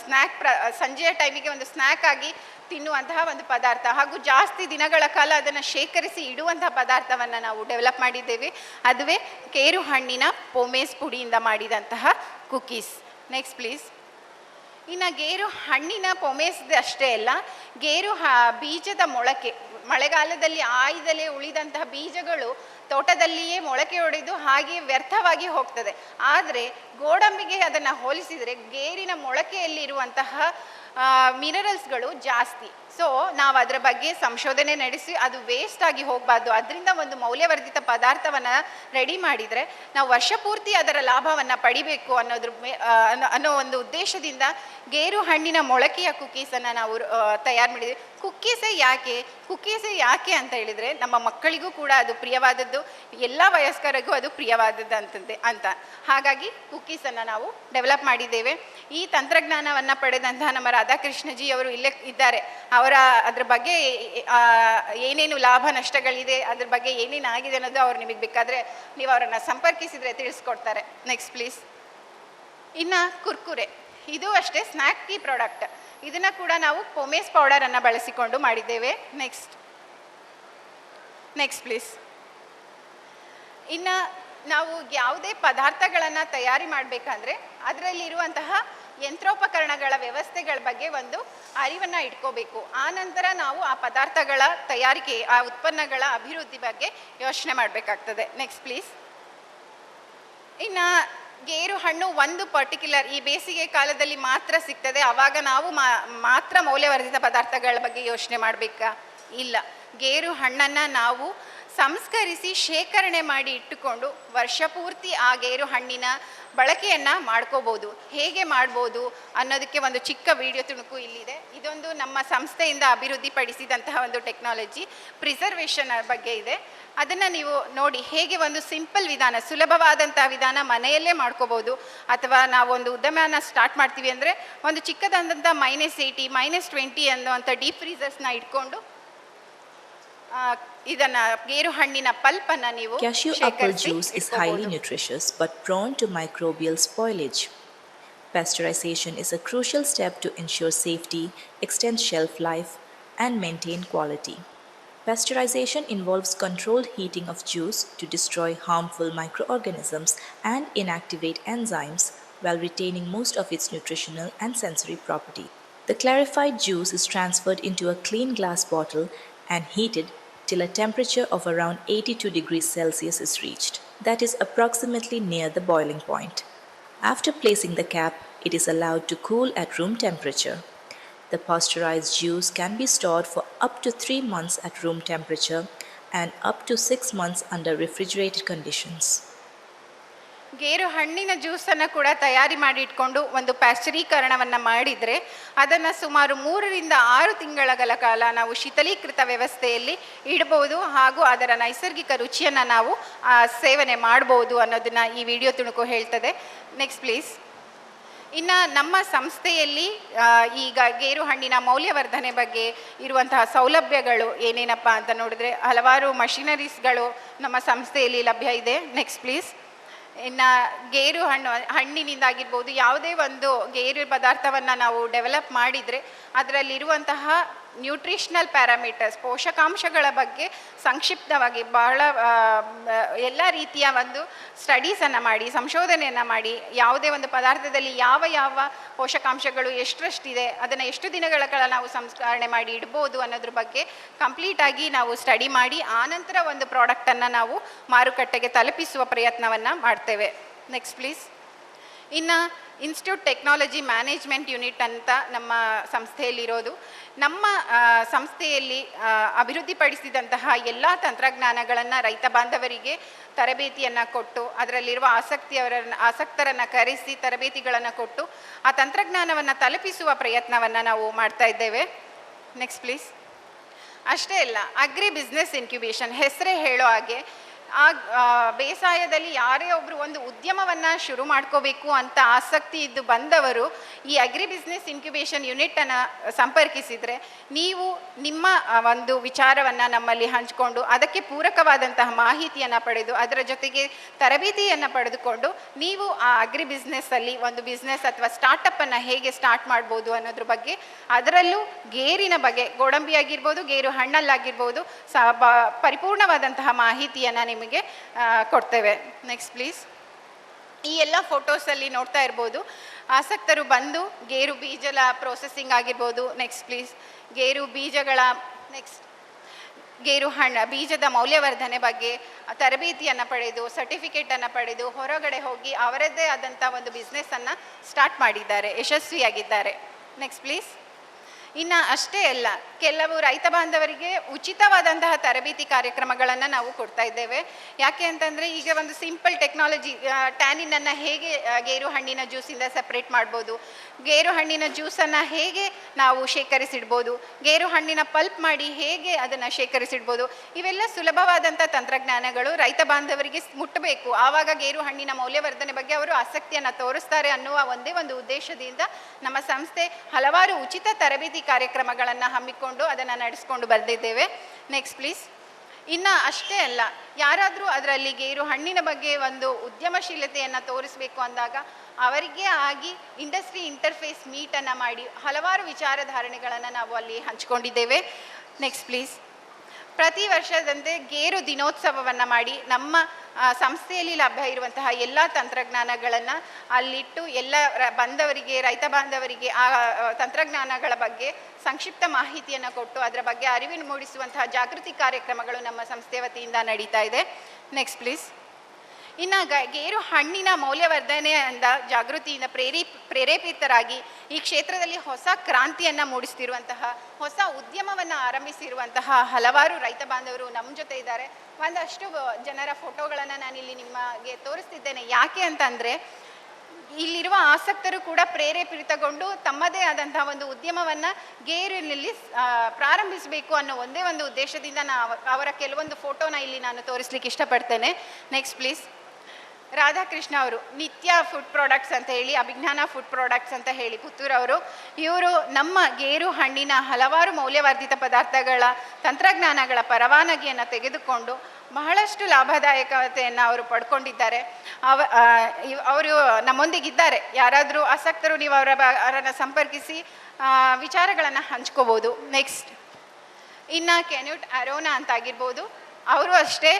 ಸ್ನ್ಯಾಕ್ ಸಂಜೆಯ ಟೈಮಿಗೆ ಒಂದು ಸ್ನ್ಯಾಕ್ ಆಗಿ ತಿನ್ನುವಂತಹ ಒಂದು ಪದಾರ್ಥ, ಹಾಗೂ ಜಾಸ್ತಿ ದಿನಗಳ ಕಾಲ ಅದನ್ನು ಶೇಖರಿಸಿ ಇಡುವಂತಹ ಪದಾರ್ಥವನ್ನು ನಾವು ಡೆವಲಪ್ ಮಾಡಿದ್ದೇವೆ. ಅದುವೇ ಗೇರು ಹಣ್ಣಿನ ಪೋಮೇಸ್ ಪುಡಿಯಿಂದ ಮಾಡಿದಂತಹ ಕುಕೀಸ್. Next please. ಇನ್ನು ಗೇರು ಹಣ್ಣಿನ ಪೊಮೇಸ್ ಅಷ್ಟೇ ಅಲ್ಲ, ಗೇರು ಬೀಜದ ಮೊಳಕೆ, ಮಳೆಗಾಲದಲ್ಲಿ ಆಯ್ದಲೇ ಉಳಿದಂತಹ ಬೀಜಗಳು ತೋಟದಲ್ಲಿಯೇ ಮೊಳಕೆ ಹೊಡೆದು ಹಾಗೆ ವ್ಯರ್ಥವಾಗಿ ಹೋಗ್ತದೆ. ಆದರೆ ಗೋಡಂಬಿಗೆ ಅದನ್ನು ಹೋಲಿಸಿದರೆ ಗೇರಿನ ಮೊಳಕೆಯಲ್ಲಿರುವಂತಹ ಮಿನರಲ್ಸ್ಗಳು ಜಾಸ್ತಿ. ಸೊ ನಾವು ಅದರ ಬಗ್ಗೆ ಸಂಶೋಧನೆ ನಡೆಸಿ ಅದು ವೇಸ್ಟ್ ಆಗಿ ಹೋಗಬಾರ್ದು, ಅದರಿಂದ ಒಂದು ಮೌಲ್ಯವರ್ಧಿತ ಪದಾರ್ಥವನ್ನು ರೆಡಿ ಮಾಡಿದರೆ ನಾವು ವರ್ಷ ಪೂರ್ತಿ ಅದರ ಲಾಭವನ್ನು ಪಡಿಬೇಕು ಅನ್ನೋ ಒಂದು ಉದ್ದೇಶದಿಂದ ಗೇರು ಹಣ್ಣಿನ ಮೊಳಕೆಯ ಕುಕ್ಕೀಸನ್ನು ನಾವು ತಯಾರು ಮಾಡಿದ್ದೀವಿ. ಕುಕ್ಕೀಸೇ ಯಾಕೆ ಅಂತ ಹೇಳಿದರೆ, ನಮ್ಮ ಮಕ್ಕಳಿಗೂ ಕೂಡ ಅದು ಪ್ರಿಯವಾದದ್ದು, ಎಲ್ಲ ವಯಸ್ಕರಿಗೂ ಅದು ಪ್ರಿಯವಾದದ್ದು ಅಂತ ಹಾಗಾಗಿ ಕುಕ್ಕೀಸನ್ನು ನಾವು ಡೆವಲಪ್ ಮಾಡಿದ್ದೇವೆ. ಈ ತಂತ್ರಜ್ಞಾನವನ್ನು ಪಡೆದಂತಹ ನಮ್ಮ ರಾಧಾಕೃಷ್ಣಜಿ ಅವರು ಇಲ್ಲೇ ಇದ್ದಾರೆ. ಅದ್ರ ಬಗ್ಗೆ ಏನೇನು ಲಾಭ ನಷ್ಟಗಳಿದೆ, ಅದ್ರ ಬಗ್ಗೆ ಏನೇನು ಆಗಿದೆ ಅನ್ನೋದು ಅವ್ರು ನಿಮಗೆ ಬೇಕಾದರೆ ನೀವು ಅವರನ್ನು ಸಂಪರ್ಕಿಸಿದರೆ ತಿಳಿಸ್ಕೊಡ್ತಾರೆ. Next please. ಇನ್ನು ಕುರ್ಕುರೆ, ಇದು ಅಷ್ಟೇ ಸ್ನ್ಯಾಕಿ ಪ್ರಾಡಕ್ಟ್. ಇದನ್ನು ಕೂಡ ನಾವು ಪೊಮೇಸ್ ಪೌಡರನ್ನು ಬಳಸಿಕೊಂಡು ಮಾಡಿದ್ದೇವೆ. Next please. ಇನ್ನು ನಾವು ಯಾವುದೇ ಪದಾರ್ಥಗಳನ್ನು ತಯಾರಿ ಮಾಡಬೇಕಂದ್ರೆ ಅದರಲ್ಲಿರುವಂತಹ ಯಂತ್ರೋಪಕರಣಗಳ ವ್ಯವಸ್ಥೆಗಳ ಬಗ್ಗೆ ಒಂದು ಅರಿವನ್ನು ಇಟ್ಕೋಬೇಕು. ಆನಂತರ ನಾವು ಆ ಪದಾರ್ಥಗಳ ತಯಾರಿಕೆ, ಆ ಉತ್ಪನ್ನಗಳ ಅಭಿವೃದ್ಧಿ ಬಗ್ಗೆ ಯೋಚನೆ ಮಾಡಬೇಕಾಗ್ತದೆ. Next please. ಇನ್ನು ಗೇರು ಹಣ್ಣು ಒಂದು ಪರ್ಟಿಕ್ಯುಲರ್ ಈ ಬೇಸಿಗೆ ಕಾಲದಲ್ಲಿ ಮಾತ್ರ ಸಿಗ್ತದೆ, ಆವಾಗ ನಾವು ಮಾತ್ರ ಮೌಲ್ಯವರ್ಧಿತ ಪದಾರ್ಥಗಳ ಬಗ್ಗೆ ಯೋಚನೆ ಮಾಡಬೇಕಾ? ಇಲ್ಲ. ಗೇರು ಹಣ್ಣನ್ನು ನಾವು ಸಂಸ್ಕರಿಸಿ ಶೇಖರಣೆ ಮಾಡಿ ಇಟ್ಟುಕೊಂಡು ವರ್ಷ ಪೂರ್ತಿ ಆ ಗೇರು ಹಣ್ಣಿನ ಬಳಕೆಯನ್ನು ಮಾಡ್ಕೋಬೋದು. ಹೇಗೆ ಮಾಡ್ಬೋದು ಅನ್ನೋದಕ್ಕೆ ಒಂದು ಚಿಕ್ಕ ವಿಡಿಯೋ ತುಣುಕು ಇಲ್ಲಿದೆ. ಇದೊಂದು ನಮ್ಮ ಸಂಸ್ಥೆಯಿಂದ ಅಭಿವೃದ್ಧಿಪಡಿಸಿದಂತಹ ಒಂದು ಟೆಕ್ನಾಲಜಿ, ಪ್ರಿಸರ್ವೇಷನ್ ಬಗ್ಗೆ ಇದೆ. ಅದನ್ನು ನೀವು ನೋಡಿ, ಹೇಗೆ ಒಂದು ಸಿಂಪಲ್ ವಿಧಾನ, ಸುಲಭವಾದಂಥ ವಿಧಾನ ಮನೆಯಲ್ಲೇ ಮಾಡ್ಕೋಬೋದು. ಅಥವಾ ನಾವು ಒಂದು ಉದ್ಯಮನ ಸ್ಟಾರ್ಟ್ ಮಾಡ್ತೀವಿ ಅಂದರೆ ಒಂದು ಚಿಕ್ಕದಾದಂಥ -80, -20 ಅನ್ನುವಂಥ ಡೀಪ್ ಫ್ರೀಸರ್ಸ್ನ ಇಟ್ಕೊಂಡು ಇದನ್ನು ಗೇರು ಹಣ್ಣಿನ ಪಲ್ಪನ್ನು ನೀವು Cashew apple juice is highly nutritious but prone to microbial spoilage. Pasteurization is a crucial step to ensure safety, extend shelf life, and maintain quality. Pasteurization involves controlled heating of juice to destroy harmful microorganisms and inactivate enzymes while retaining most of its nutritional and sensory properties. The clarified juice is transferred into a clean glass bottle and heated till a temperature of around 82 degrees Celsius is reached. That is approximately near the boiling point. After placing the cap, it is allowed to cool at room temperature. The pasteurized juice can be stored for up to 3 months at room temperature and up to 6 months under refrigerated conditions. ಗೇರು ಹಣ್ಣಿನ ಜ್ಯೂಸನ್ನು ಕೂಡ ತಯಾರಿ ಮಾಡಿ ಇಟ್ಕೊಂಡು ಒಂದು ಪ್ಯಾಸ್ಚರೀಕರಣವನ್ನು ಮಾಡಿದರೆ ಅದನ್ನು ಸುಮಾರು 3 ರಿಂದ 6 ತಿಂಗಳ ಕಾಲ ನಾವು ಶೀತಲೀಕೃತ ವ್ಯವಸ್ಥೆಯಲ್ಲಿ ಇಡಬಹುದು, ಹಾಗೂ ಅದರ ನೈಸರ್ಗಿಕ ರುಚಿಯನ್ನು ನಾವು ಸೇವನೆ ಮಾಡ್ಬೋದು ಅನ್ನೋದನ್ನು ಈ ವಿಡಿಯೋ ತುಣುಕು ಹೇಳ್ತದೆ. Next please. ಇನ್ನು ನಮ್ಮ ಸಂಸ್ಥೆಯಲ್ಲಿ ಈಗ ಗೇರು ಹಣ್ಣಿನ ಮೌಲ್ಯವರ್ಧನೆ ಬಗ್ಗೆ ಇರುವಂತಹ ಸೌಲಭ್ಯಗಳು ಏನೇನಪ್ಪ ಅಂತ ನೋಡಿದ್ರೆ, ಹಲವಾರು ಮಷಿನರೀಸ್ಗಳು ನಮ್ಮ ಸಂಸ್ಥೆಯಲ್ಲಿ ಲಭ್ಯ ಇದೆ. Next please. ಇನ್ನು ಗೇರು ಹಣ್ಣಿನಿಂದಾಗಿರ್ಬೋದು, ಯಾವುದೇ ಒಂದು ಗೇರು ಪದಾರ್ಥವನ್ನು ನಾವು ಡೆವಲಪ್ ಮಾಡಿದರೆ ಅದರಲ್ಲಿರುವಂತಹ ನ್ಯೂಟ್ರಿಷನಲ್ ಪ್ಯಾರಾಮೀಟರ್ಸ್, ಪೋಷಕಾಂಶಗಳ ಬಗ್ಗೆ ಸಂಕ್ಷಿಪ್ತವಾಗಿ ಬಹಳ ಎಲ್ಲ ರೀತಿಯ ಒಂದು ಸ್ಟಡೀಸನ್ನು ಮಾಡಿ, ಸಂಶೋಧನೆಯನ್ನು ಮಾಡಿ, ಯಾವುದೇ ಒಂದು ಪದಾರ್ಥದಲ್ಲಿ ಯಾವ ಪೋಷಕಾಂಶಗಳು ಎಷ್ಟರಷ್ಟಿದೆ, ಅದನ್ನು ಎಷ್ಟು ದಿನಗಳ ಕಾಲ ನಾವು ಸಂಸ್ಕರಣೆ ಮಾಡಿ ಇಡ್ಬೋದು ಅನ್ನೋದ್ರ ಬಗ್ಗೆ ಕಂಪ್ಲೀಟಾಗಿ ನಾವು ಸ್ಟಡಿ ಮಾಡಿ ಆನಂತರ ಒಂದು ಪ್ರಾಡಕ್ಟನ್ನು ನಾವು ಮಾರುಕಟ್ಟೆಗೆ ತಲುಪಿಸುವ ಪ್ರಯತ್ನವನ್ನು ಮಾಡ್ತೇವೆ. Next please. ಇನ್ನು ಇನ್ಸ್ಟಿಟ್ಯೂಟ್ ಟೆಕ್ನಾಲಜಿ ಮ್ಯಾನೇಜ್ಮೆಂಟ್ ಯೂನಿಟ್ ಅಂತ ನಮ್ಮ ಸಂಸ್ಥೆಯಲ್ಲಿರೋದು. ನಮ್ಮ ಸಂಸ್ಥೆಯಲ್ಲಿ ಅಭಿವೃದ್ಧಿಪಡಿಸಿದಂತಹ ಎಲ್ಲ ತಂತ್ರಜ್ಞಾನಗಳನ್ನು ರೈತ ಬಾಂಧವರಿಗೆ ತರಬೇತಿಯನ್ನು ಕೊಟ್ಟು, ಅದರಲ್ಲಿರುವ ಆಸಕ್ತರನ್ನು ಕರೆಸಿ ತರಬೇತಿಗಳನ್ನು ಕೊಟ್ಟು ಆ ತಂತ್ರಜ್ಞಾನವನ್ನು ತಲುಪಿಸುವ ಪ್ರಯತ್ನವನ್ನು ನಾವು ಮಾಡ್ತಾ ಇದ್ದೇವೆ. Next please. ಅಷ್ಟೇ ಅಲ್ಲ, ಅಗ್ರಿ ಬಿಸ್ನೆಸ್ ಇನ್ಕ್ಯುಬೇಷನ್ ಹೆಸರೇ ಹೇಳೋ ಹಾಗೆ ಬೇಸಾಯದಲ್ಲಿ ಯಾರೇ ಒಬ್ಬರು ಒಂದು ಉದ್ಯಮವನ್ನು ಶುರು ಮಾಡ್ಕೋಬೇಕು ಅಂತ ಆಸಕ್ತಿ ಇದ್ದು ಬಂದವರು ಈ ಅಗ್ರಿ ಬಿಸ್ನೆಸ್ ಇನ್ಕ್ಯುಬೇಷನ್ ಯೂನಿಟನ್ನು ಸಂಪರ್ಕಿಸಿದರೆ ನೀವು ನಿಮ್ಮ ಒಂದು ವಿಚಾರವನ್ನು ನಮ್ಮಲ್ಲಿ ಹಂಚಿಕೊಂಡು ಅದಕ್ಕೆ ಪೂರಕವಾದಂತಹ ಮಾಹಿತಿಯನ್ನು ಪಡೆದು ಅದರ ಜೊತೆಗೆ ತರಬೇತಿಯನ್ನು ಪಡೆದುಕೊಂಡು ನೀವು ಆ ಅಗ್ರಿ ಬಿಸ್ನೆಸ್ಸಲ್ಲಿ ಒಂದು ಬಿಸ್ನೆಸ್ ಅಥವಾ ಸ್ಟಾರ್ಟಪ್ಪನ್ನು ಹೇಗೆ ಸ್ಟಾರ್ಟ್ ಮಾಡ್ಬೋದು ಅನ್ನೋದ್ರ ಬಗ್ಗೆ, ಅದರಲ್ಲೂ ಗೇರಿನ ಬಗ್ಗೆ, ಗೋಡಂಬಿ ಆಗಿರ್ಬೋದು, ಗೇರು ಹಣ್ಣಲ್ಲಾಗಿರ್ಬೋದು, ಪರಿಪೂರ್ಣವಾದಂತಹ ಮಾಹಿತಿಯನ್ನು ನಿಮಗೆ ಕೊಡ್ತೇವೆ. Next please. ಈ ಎಲ್ಲ ಫೋಟೋಸಲ್ಲಿ ನೋಡ್ತಾ ಇರ್ಬೋದು, ಆಸಕ್ತರು ಬಂದು ಗೇರು ಬೀಜದ ಪ್ರೋಸೆಸಿಂಗ್ ಆಗಿರ್ಬೋದು, ನೆಕ್ಸ್ಟ್ ಪ್ಲೀಸ್, ಗೇರು ಬೀಜಗಳ ಗೇರು ಬೀಜದ ಮೌಲ್ಯವರ್ಧನೆ ಬಗ್ಗೆ ತರಬೇತಿಯನ್ನು ಪಡೆದು ಸರ್ಟಿಫಿಕೇಟನ್ನು ಪಡೆದು ಹೊರಗಡೆ ಹೋಗಿ ಅವರದ್ದೇ ಆದಂಥ ಒಂದು ಬಿಸ್ನೆಸ್ಸನ್ನು ಸ್ಟಾರ್ಟ್ ಮಾಡಿದ್ದಾರೆ, ಯಶಸ್ವಿಯಾಗಿದ್ದಾರೆ. Next please. ಇನ್ನು ಅಷ್ಟೇ ಅಲ್ಲ, ಕೆಲವು ರೈತ ಬಾಂಧವರಿಗೆ ಉಚಿತವಾದಂತಹ ತರಬೇತಿ ಕಾರ್ಯಕ್ರಮಗಳನ್ನು ನಾವು ಕೊಡ್ತಾ ಇದ್ದೇವೆ. ಯಾಕೆ ಅಂತಂದರೆ ಈಗ ಒಂದು ಸಿಂಪಲ್ ಟೆಕ್ನಾಲಜಿ, ಟ್ಯಾನಿನನ್ನು ಹೇಗೆ ಗೇರು ಹಣ್ಣಿನ ಜ್ಯೂಸಿಂದ ಸಪ್ರೇಟ್ ಮಾಡ್ಬೋದು, ಗೇರು ಹಣ್ಣಿನ ಜ್ಯೂಸನ್ನು ಹೇಗೆ ನಾವು ಶೇಖರಿಸಿಡ್ಬೋದು, ಗೇರು ಹಣ್ಣಿನ ಪಲ್ಪ್ ಮಾಡಿ ಹೇಗೆ ಅದನ್ನು ಶೇಖರಿಸಿಡ್ಬೋದು, ಇವೆಲ್ಲ ಸುಲಭವಾದಂಥ ತಂತ್ರಜ್ಞಾನಗಳು ರೈತ ಬಾಂಧವರಿಗೆ ಮುಟ್ಟಬೇಕು. ಆವಾಗ ಗೇರು ಹಣ್ಣಿನ ಮೌಲ್ಯವರ್ಧನೆ ಬಗ್ಗೆ ಅವರು ಆಸಕ್ತಿಯನ್ನು ತೋರಿಸ್ತಾರೆ ಅನ್ನುವ ಒಂದೇ ಒಂದು ಉದ್ದೇಶದಿಂದ ನಮ್ಮ ಸಂಸ್ಥೆ ಹಲವಾರು ಉಚಿತ ತರಬೇತಿ ಕಾರ್ಯಕ್ರಮಗಳನ್ನು ಹಮ್ಮಿಕೊಂಡು ಅದನ್ನು ನಡೆಸ್ಕೊಂಡು ಬಂದಿದ್ದೇವೆ. Next please. ಇನ್ನು ಅಷ್ಟೇ ಅಲ್ಲ, ಯಾರಾದರೂ ಅದರಲ್ಲಿ ಗೇರು ಹಣ್ಣಿನ ಬಗ್ಗೆ ಒಂದು ಉದ್ಯಮಶೀಲತೆಯನ್ನು ತೋರಿಸಬೇಕು ಅಂದಾಗ ಅವರಿಗೆ ಆಗಿ ಇಂಡಸ್ಟ್ರಿ ಇಂಟರ್ಫೇಸ್ ಮೀಟನ್ನು ಮಾಡಿ ಹಲವಾರು ವಿಚಾರಧಾರಣೆಗಳನ್ನು ನಾವು ಅಲ್ಲಿ ಹಂಚಿಕೊಂಡಿದ್ದೇವೆ. Next please. ಪ್ರತಿ ವರ್ಷದಂತೆ ಗೇರು ದಿನೋತ್ಸವವನ್ನು ಮಾಡಿ ನಮ್ಮ ಸಂಸ್ಥೆಯಲ್ಲಿ ಲಭ್ಯ ಇರುವಂತಹ ಎಲ್ಲ ತಂತ್ರಜ್ಞಾನಗಳನ್ನು ಅಲ್ಲಿಟ್ಟು ಎಲ್ಲ ಬಂದವರಿಗೆ, ರೈತ ಬಾಂಧವರಿಗೆ ಆ ತಂತ್ರಜ್ಞಾನಗಳ ಬಗ್ಗೆ ಸಂಕ್ಷಿಪ್ತ ಮಾಹಿತಿಯನ್ನು ಕೊಟ್ಟು ಅದರ ಬಗ್ಗೆ ಅರಿವಿನ ಮೂಡಿಸುವಂತಹ ಜಾಗೃತಿ ಕಾರ್ಯಕ್ರಮಗಳು ನಮ್ಮ ಸಂಸ್ಥೆ ವತಿಯಿಂದ ನಡೀತಾ ಇದೆ. Next please. ಇನ್ನು ಗೇರು ಹಣ್ಣಿನ ಮೌಲ್ಯವರ್ಧನೆಯಿಂದ ಜಾಗೃತಿಯಿಂದ ಪ್ರೇರೇಪಿತರಾಗಿ ಈ ಕ್ಷೇತ್ರದಲ್ಲಿ ಹೊಸ ಕ್ರಾಂತಿಯನ್ನು ಮೂಡಿಸ್ತಿರುವಂತಹ, ಹೊಸ ಉದ್ಯಮವನ್ನು ಆರಂಭಿಸಿರುವಂತಹ ಹಲವಾರು ರೈತ ಬಾಂಧವರು ನಮ್ಮ ಜೊತೆ ಇದ್ದಾರೆ. ಒಂದಷ್ಟು ಜನರ ಫೋಟೋಗಳನ್ನು ನಾನಿಲ್ಲಿ ನಿಮಗೆ ತೋರಿಸ್ತಿದ್ದೇನೆ. ಯಾಕೆ ಅಂತಂದರೆ ಇಲ್ಲಿರುವ ಆಸಕ್ತರು ಕೂಡ ಪ್ರೇರೇಪಿತಗೊಂಡು ತಮ್ಮದೇ ಆದಂತಹ ಒಂದು ಉದ್ಯಮವನ್ನು ಗೇರಿನಲ್ಲಿ ಪ್ರಾರಂಭಿಸಬೇಕು ಅನ್ನೋ ಒಂದೇ ಒಂದು ಉದ್ದೇಶದಿಂದ ಅವರ ಕೆಲವೊಂದು ಫೋಟೋನ ಇಲ್ಲಿ ನಾನು ತೋರಿಸ್ಲಿಕ್ಕೆ ಇಷ್ಟಪಡ್ತೇನೆ. Next please. ರಾಧಾಕೃಷ್ಣ ಅವರು ನಿತ್ಯ ಫುಡ್ ಪ್ರಾಡಕ್ಟ್ಸ್ ಅಂತ ಹೇಳಿ, ಅಭಿಜ್ಞಾನ ಫುಡ್ ಪ್ರಾಡಕ್ಟ್ಸ್ ಅಂತ ಹೇಳಿ ಪುತ್ತೂರವರು, ಇವರು ನಮ್ಮ ಗೇರು ಹಣ್ಣಿನ ಹಲವಾರು ಮೌಲ್ಯವರ್ಧಿತ ಪದಾರ್ಥಗಳ ತಂತ್ರಜ್ಞಾನಗಳ ಪರವಾನಗಿಯನ್ನು ತೆಗೆದುಕೊಂಡು ಬಹಳಷ್ಟು ಲಾಭದಾಯಕತೆಯನ್ನು ಅವರು ಪಡ್ಕೊಂಡಿದ್ದಾರೆ. ಅವರು ನಮ್ಮೊಂದಿಗಿದ್ದಾರೆ. ಯಾರಾದರೂ ಆಸಕ್ತರು ನೀವು ಅವರನ್ನು ಸಂಪರ್ಕಿಸಿ ವಿಚಾರಗಳನ್ನು ಹಂಚ್ಕೋಬೋದು. ನೆಕ್ಸ್ಟ್. ಇನ್ನು ಕೆನ್ಯೂಟ್ ಅರೋನಾ ಅಂತಾಗಿರ್ಬೋದು, ಅವರು ಅಷ್ಟೇ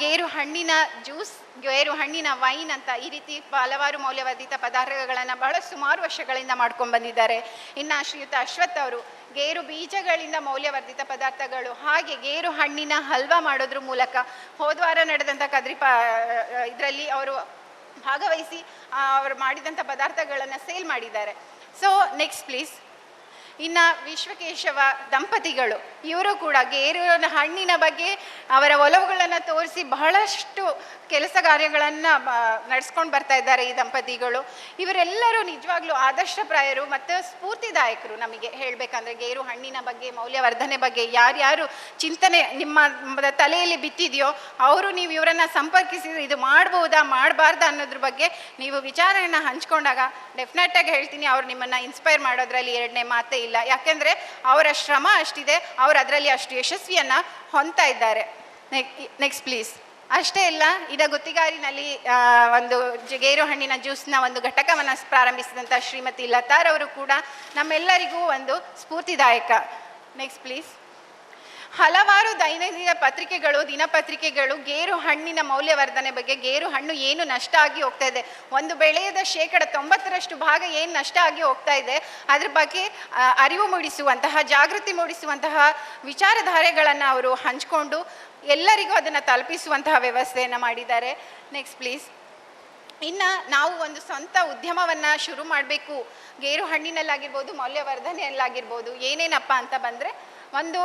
ಗೇರು ಹಣ್ಣಿನ ಜ್ಯೂಸ್, ಗೇರು ಹಣ್ಣಿನ ವೈನ್ ಅಂತ ಈ ರೀತಿ ಹಲವಾರು ಮೌಲ್ಯವರ್ಧಿತ ಪದಾರ್ಥಗಳನ್ನು ಬಹಳ ಸುಮಾರು ವರ್ಷಗಳಿಂದ ಮಾಡ್ಕೊಂಡು ಬಂದಿದ್ದಾರೆ. ಇನ್ನು ಶ್ರೀಯುತ ಅಶ್ವಥ್ ಅವರು ಗೇರು ಬೀಜಗಳಿಂದ ಮೌಲ್ಯವರ್ಧಿತ ಪದಾರ್ಥಗಳು, ಹಾಗೆ ಗೇರು ಹಣ್ಣಿನ ಹಲ್ವಾ ಮಾಡೋದ್ರ ಮೂಲಕ ಹೋದ್ವಾರ ನಡೆದಂಥ ಇದರಲ್ಲಿ ಅವರು ಭಾಗವಹಿಸಿ ಅವರು ಮಾಡಿದಂಥ ಪದಾರ್ಥಗಳನ್ನು ಸೇಲ್ ಮಾಡಿದ್ದಾರೆ. So next please. ಇನ್ನು ವಿಶ್ವಕೇಶವ ದಂಪತಿಗಳು, ಇವರು ಕೂಡ ಗೇರು ಹಣ್ಣಿನ ಬಗ್ಗೆ ಅವರ ಒಲವುಗಳನ್ನು ತೋರಿಸಿ ಬಹಳಷ್ಟು ಕೆಲಸ ಕಾರ್ಯಗಳನ್ನು ನಡೆಸ್ಕೊಂಡು ಬರ್ತಾ ಇದ್ದಾರೆ ಈ ದಂಪತಿಗಳು. ಇವರೆಲ್ಲರೂ ನಿಜವಾಗ್ಲೂ ಆದರ್ಶಪ್ರಾಯರು ಮತ್ತು ಸ್ಫೂರ್ತಿದಾಯಕರು. ನಮಗೆ ಹೇಳಬೇಕಂದ್ರೆ ಗೇರು ಹಣ್ಣಿನ ಬಗ್ಗೆ, ಮೌಲ್ಯವರ್ಧನೆ ಬಗ್ಗೆ ಯಾರ್ಯಾರು ಚಿಂತನೆ ನಿಮ್ಮ ತಲೆಯಲ್ಲಿ ಬಿತ್ತಿದೆಯೋ ಅವರು ನೀವು ಇವರನ್ನು ಸಂಪರ್ಕಿಸಿದ್ರೆ ಇದು ಮಾಡ್ಬೋದಾ ಮಾಡಬಾರ್ದಾ ಅನ್ನೋದ್ರ ಬಗ್ಗೆ ನೀವು ವಿಚಾರವನ್ನು ಹಂಚ್ಕೊಂಡಾಗ ಡೆಫಿನೆಟಾಗಿ ಹೇಳ್ತೀನಿ, ಅವ್ರು ನಿಮ್ಮನ್ನು ಇನ್ಸ್ಪೈರ್ ಮಾಡೋದ್ರಲ್ಲಿ ಎರಡನೇ ಮಾತೇ ಇಲ್ಲ. ಯಾಕೆಂದರೆ ಅವರ ಶ್ರಮ ಅಷ್ಟಿದೆ, ಅವರು ಅದರಲ್ಲಿ ಅಷ್ಟು ಯಶಸ್ವಿಯನ್ನು ಹೊಂದ್ತಾ ಇದ್ದಾರೆ. Next please. ಅಷ್ಟೇ ಇಲ್ಲ, ಗುತ್ತಿಗಾರಿನಲ್ಲಿ ಒಂದು ಗೇರು ಹಣ್ಣಿನ ಜ್ಯೂಸ್ನ ಒಂದು ಘಟಕವನ್ನು ಪ್ರಾರಂಭಿಸಿದಂಥ ಶ್ರೀಮತಿ ಲತಾರವರು ಕೂಡ ನಮ್ಮೆಲ್ಲರಿಗೂ ಒಂದು ಸ್ಫೂರ್ತಿದಾಯಕ. Next please. ಹಲವಾರು ದೈನಂದಿನ ಪತ್ರಿಕೆಗಳು, ದಿನಪತ್ರಿಕೆಗಳು ಗೇರು ಹಣ್ಣಿನ ಮೌಲ್ಯವರ್ಧನೆ ಬಗ್ಗೆ, ಗೇರು ಹಣ್ಣು ಏನು ನಷ್ಟ ಆಗಿ ಹೋಗ್ತಾ ಇದೆ, ಒಂದು ಬೆಳೆಯದ 90% ಭಾಗ ಏನು ನಷ್ಟ ಆಗಿ ಹೋಗ್ತಾ ಇದೆ ಅದ್ರ ಬಗ್ಗೆ ಅರಿವು ಮೂಡಿಸುವಂತಹ, ಜಾಗೃತಿ ಮೂಡಿಸುವಂತಹ ವಿಚಾರಧಾರೆಗಳನ್ನು ಅವರು ಹಂಚಿಕೊಂಡು ಎಲ್ಲರಿಗೂ ಅದನ್ನು ತಲುಪಿಸುವಂತಹ ವ್ಯವಸ್ಥೆಯನ್ನು ಮಾಡಿದ್ದಾರೆ. Next please. ಇನ್ನು ನಾವು ಒಂದು ಸ್ವಂತ ಉದ್ಯಮವನ್ನು ಶುರು ಮಾಡಬೇಕು, ಗೇರು ಹಣ್ಣಿನಲ್ಲಾಗಿರ್ಬೋದು, ಮೌಲ್ಯವರ್ಧನೆಯಲ್ಲಾಗಿರ್ಬೋದು. ಏನೇನಪ್ಪ ಅಂತ ಬಂದರೆ, ಒಂದು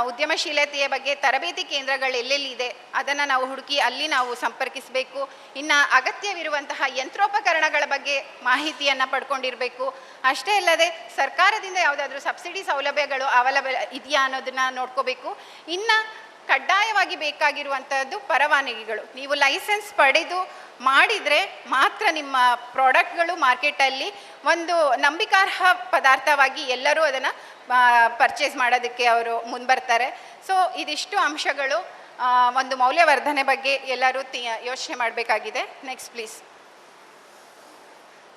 ಉದ್ಯಮಶೀಲತೆಯ ಬಗ್ಗೆ ತರಬೇತಿ ಕೇಂದ್ರಗಳು ಎಲ್ಲೆಲ್ಲಿದೆ ಅದನ್ನು ನಾವು ಹುಡುಕಿ ಅಲ್ಲಿ ನಾವು ಸಂಪರ್ಕಿಸಬೇಕು. ಇನ್ನು ಅಗತ್ಯವಿರುವಂತಹ ಯಂತ್ರೋಪಕರಣಗಳ ಬಗ್ಗೆ ಮಾಹಿತಿಯನ್ನು ಪಡ್ಕೊಂಡಿರಬೇಕು. ಅಷ್ಟೇ ಅಲ್ಲದೆ ಸರ್ಕಾರದಿಂದ ಯಾವುದಾದ್ರೂ ಸಬ್ಸಿಡಿ ಸೌಲಭ್ಯಗಳು ಅವೈಲಬಲ್ ಇದೆಯಾ ಅನ್ನೋದನ್ನು ನೋಡ್ಕೋಬೇಕು. ಇನ್ನು ಕಡ್ಡಾಯವಾಗಿ ಬೇಕಾಗಿರುವಂಥದ್ದು ಪರವಾನಗಿಗಳು. ನೀವು ಲೈಸೆನ್ಸ್ ಪಡೆದು ಮಾಡಿದರೆ ಮಾತ್ರ ನಿಮ್ಮ ಪ್ರಾಡಕ್ಟ್ಗಳು ಮಾರ್ಕೆಟಲ್ಲಿ ಒಂದು ನಂಬಿಕಾರ್ಹ ಪದಾರ್ಥವಾಗಿ ಎಲ್ಲರೂ ಅದನ್ನು ಪರ್ಚೇಸ್ ಮಾಡೋದಕ್ಕೆ ಅವರು ಮುಂಬರ್ತಾರೆ. ಸೊ ಇದಿಷ್ಟು ಅಂಶಗಳು ಒಂದು ಮೌಲ್ಯವರ್ಧನೆ ಬಗ್ಗೆ ಎಲ್ಲರೂ ಯೋಚನೆ ಮಾಡಬೇಕಾಗಿದೆ. Next please.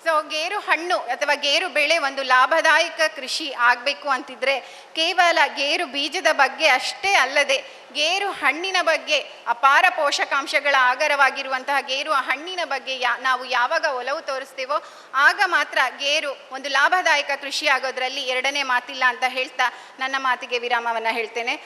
ಸೊ ಗೇರು ಹಣ್ಣು ಅಥವಾ ಗೇರು ಬೆಳೆ ಒಂದು ಲಾಭದಾಯಕ ಕೃಷಿ ಆಗಬೇಕು ಅಂತಿದ್ರೆ ಕೇವಲ ಗೇರು ಬೀಜದ ಬಗ್ಗೆ ಅಷ್ಟೇ ಅಲ್ಲದೆ ಗೇರು ಹಣ್ಣಿನ ಬಗ್ಗೆ ಅಪಾರ ಪೋಷಕಾಂಶಗಳ ಆಗರವಾಗಿರುವಂತಹ ಗೇರು ಹಣ್ಣಿನ ಬಗ್ಗೆ ನಾವು ಯಾವಾಗ ಒಲವು ತೋರಿಸ್ತೇವೋ ಆಗ ಮಾತ್ರ ಗೇರು ಒಂದು ಲಾಭದಾಯಕ ಕೃಷಿ ಆಗೋದ್ರಲ್ಲಿ ಎರಡನೇ ಮಾತಿಲ್ಲ ಅಂತ ಹೇಳ್ತಾ ನನ್ನ ಮಾತಿಗೆ ವಿರಾಮವನ್ನು ಹೇಳ್ತೇನೆ.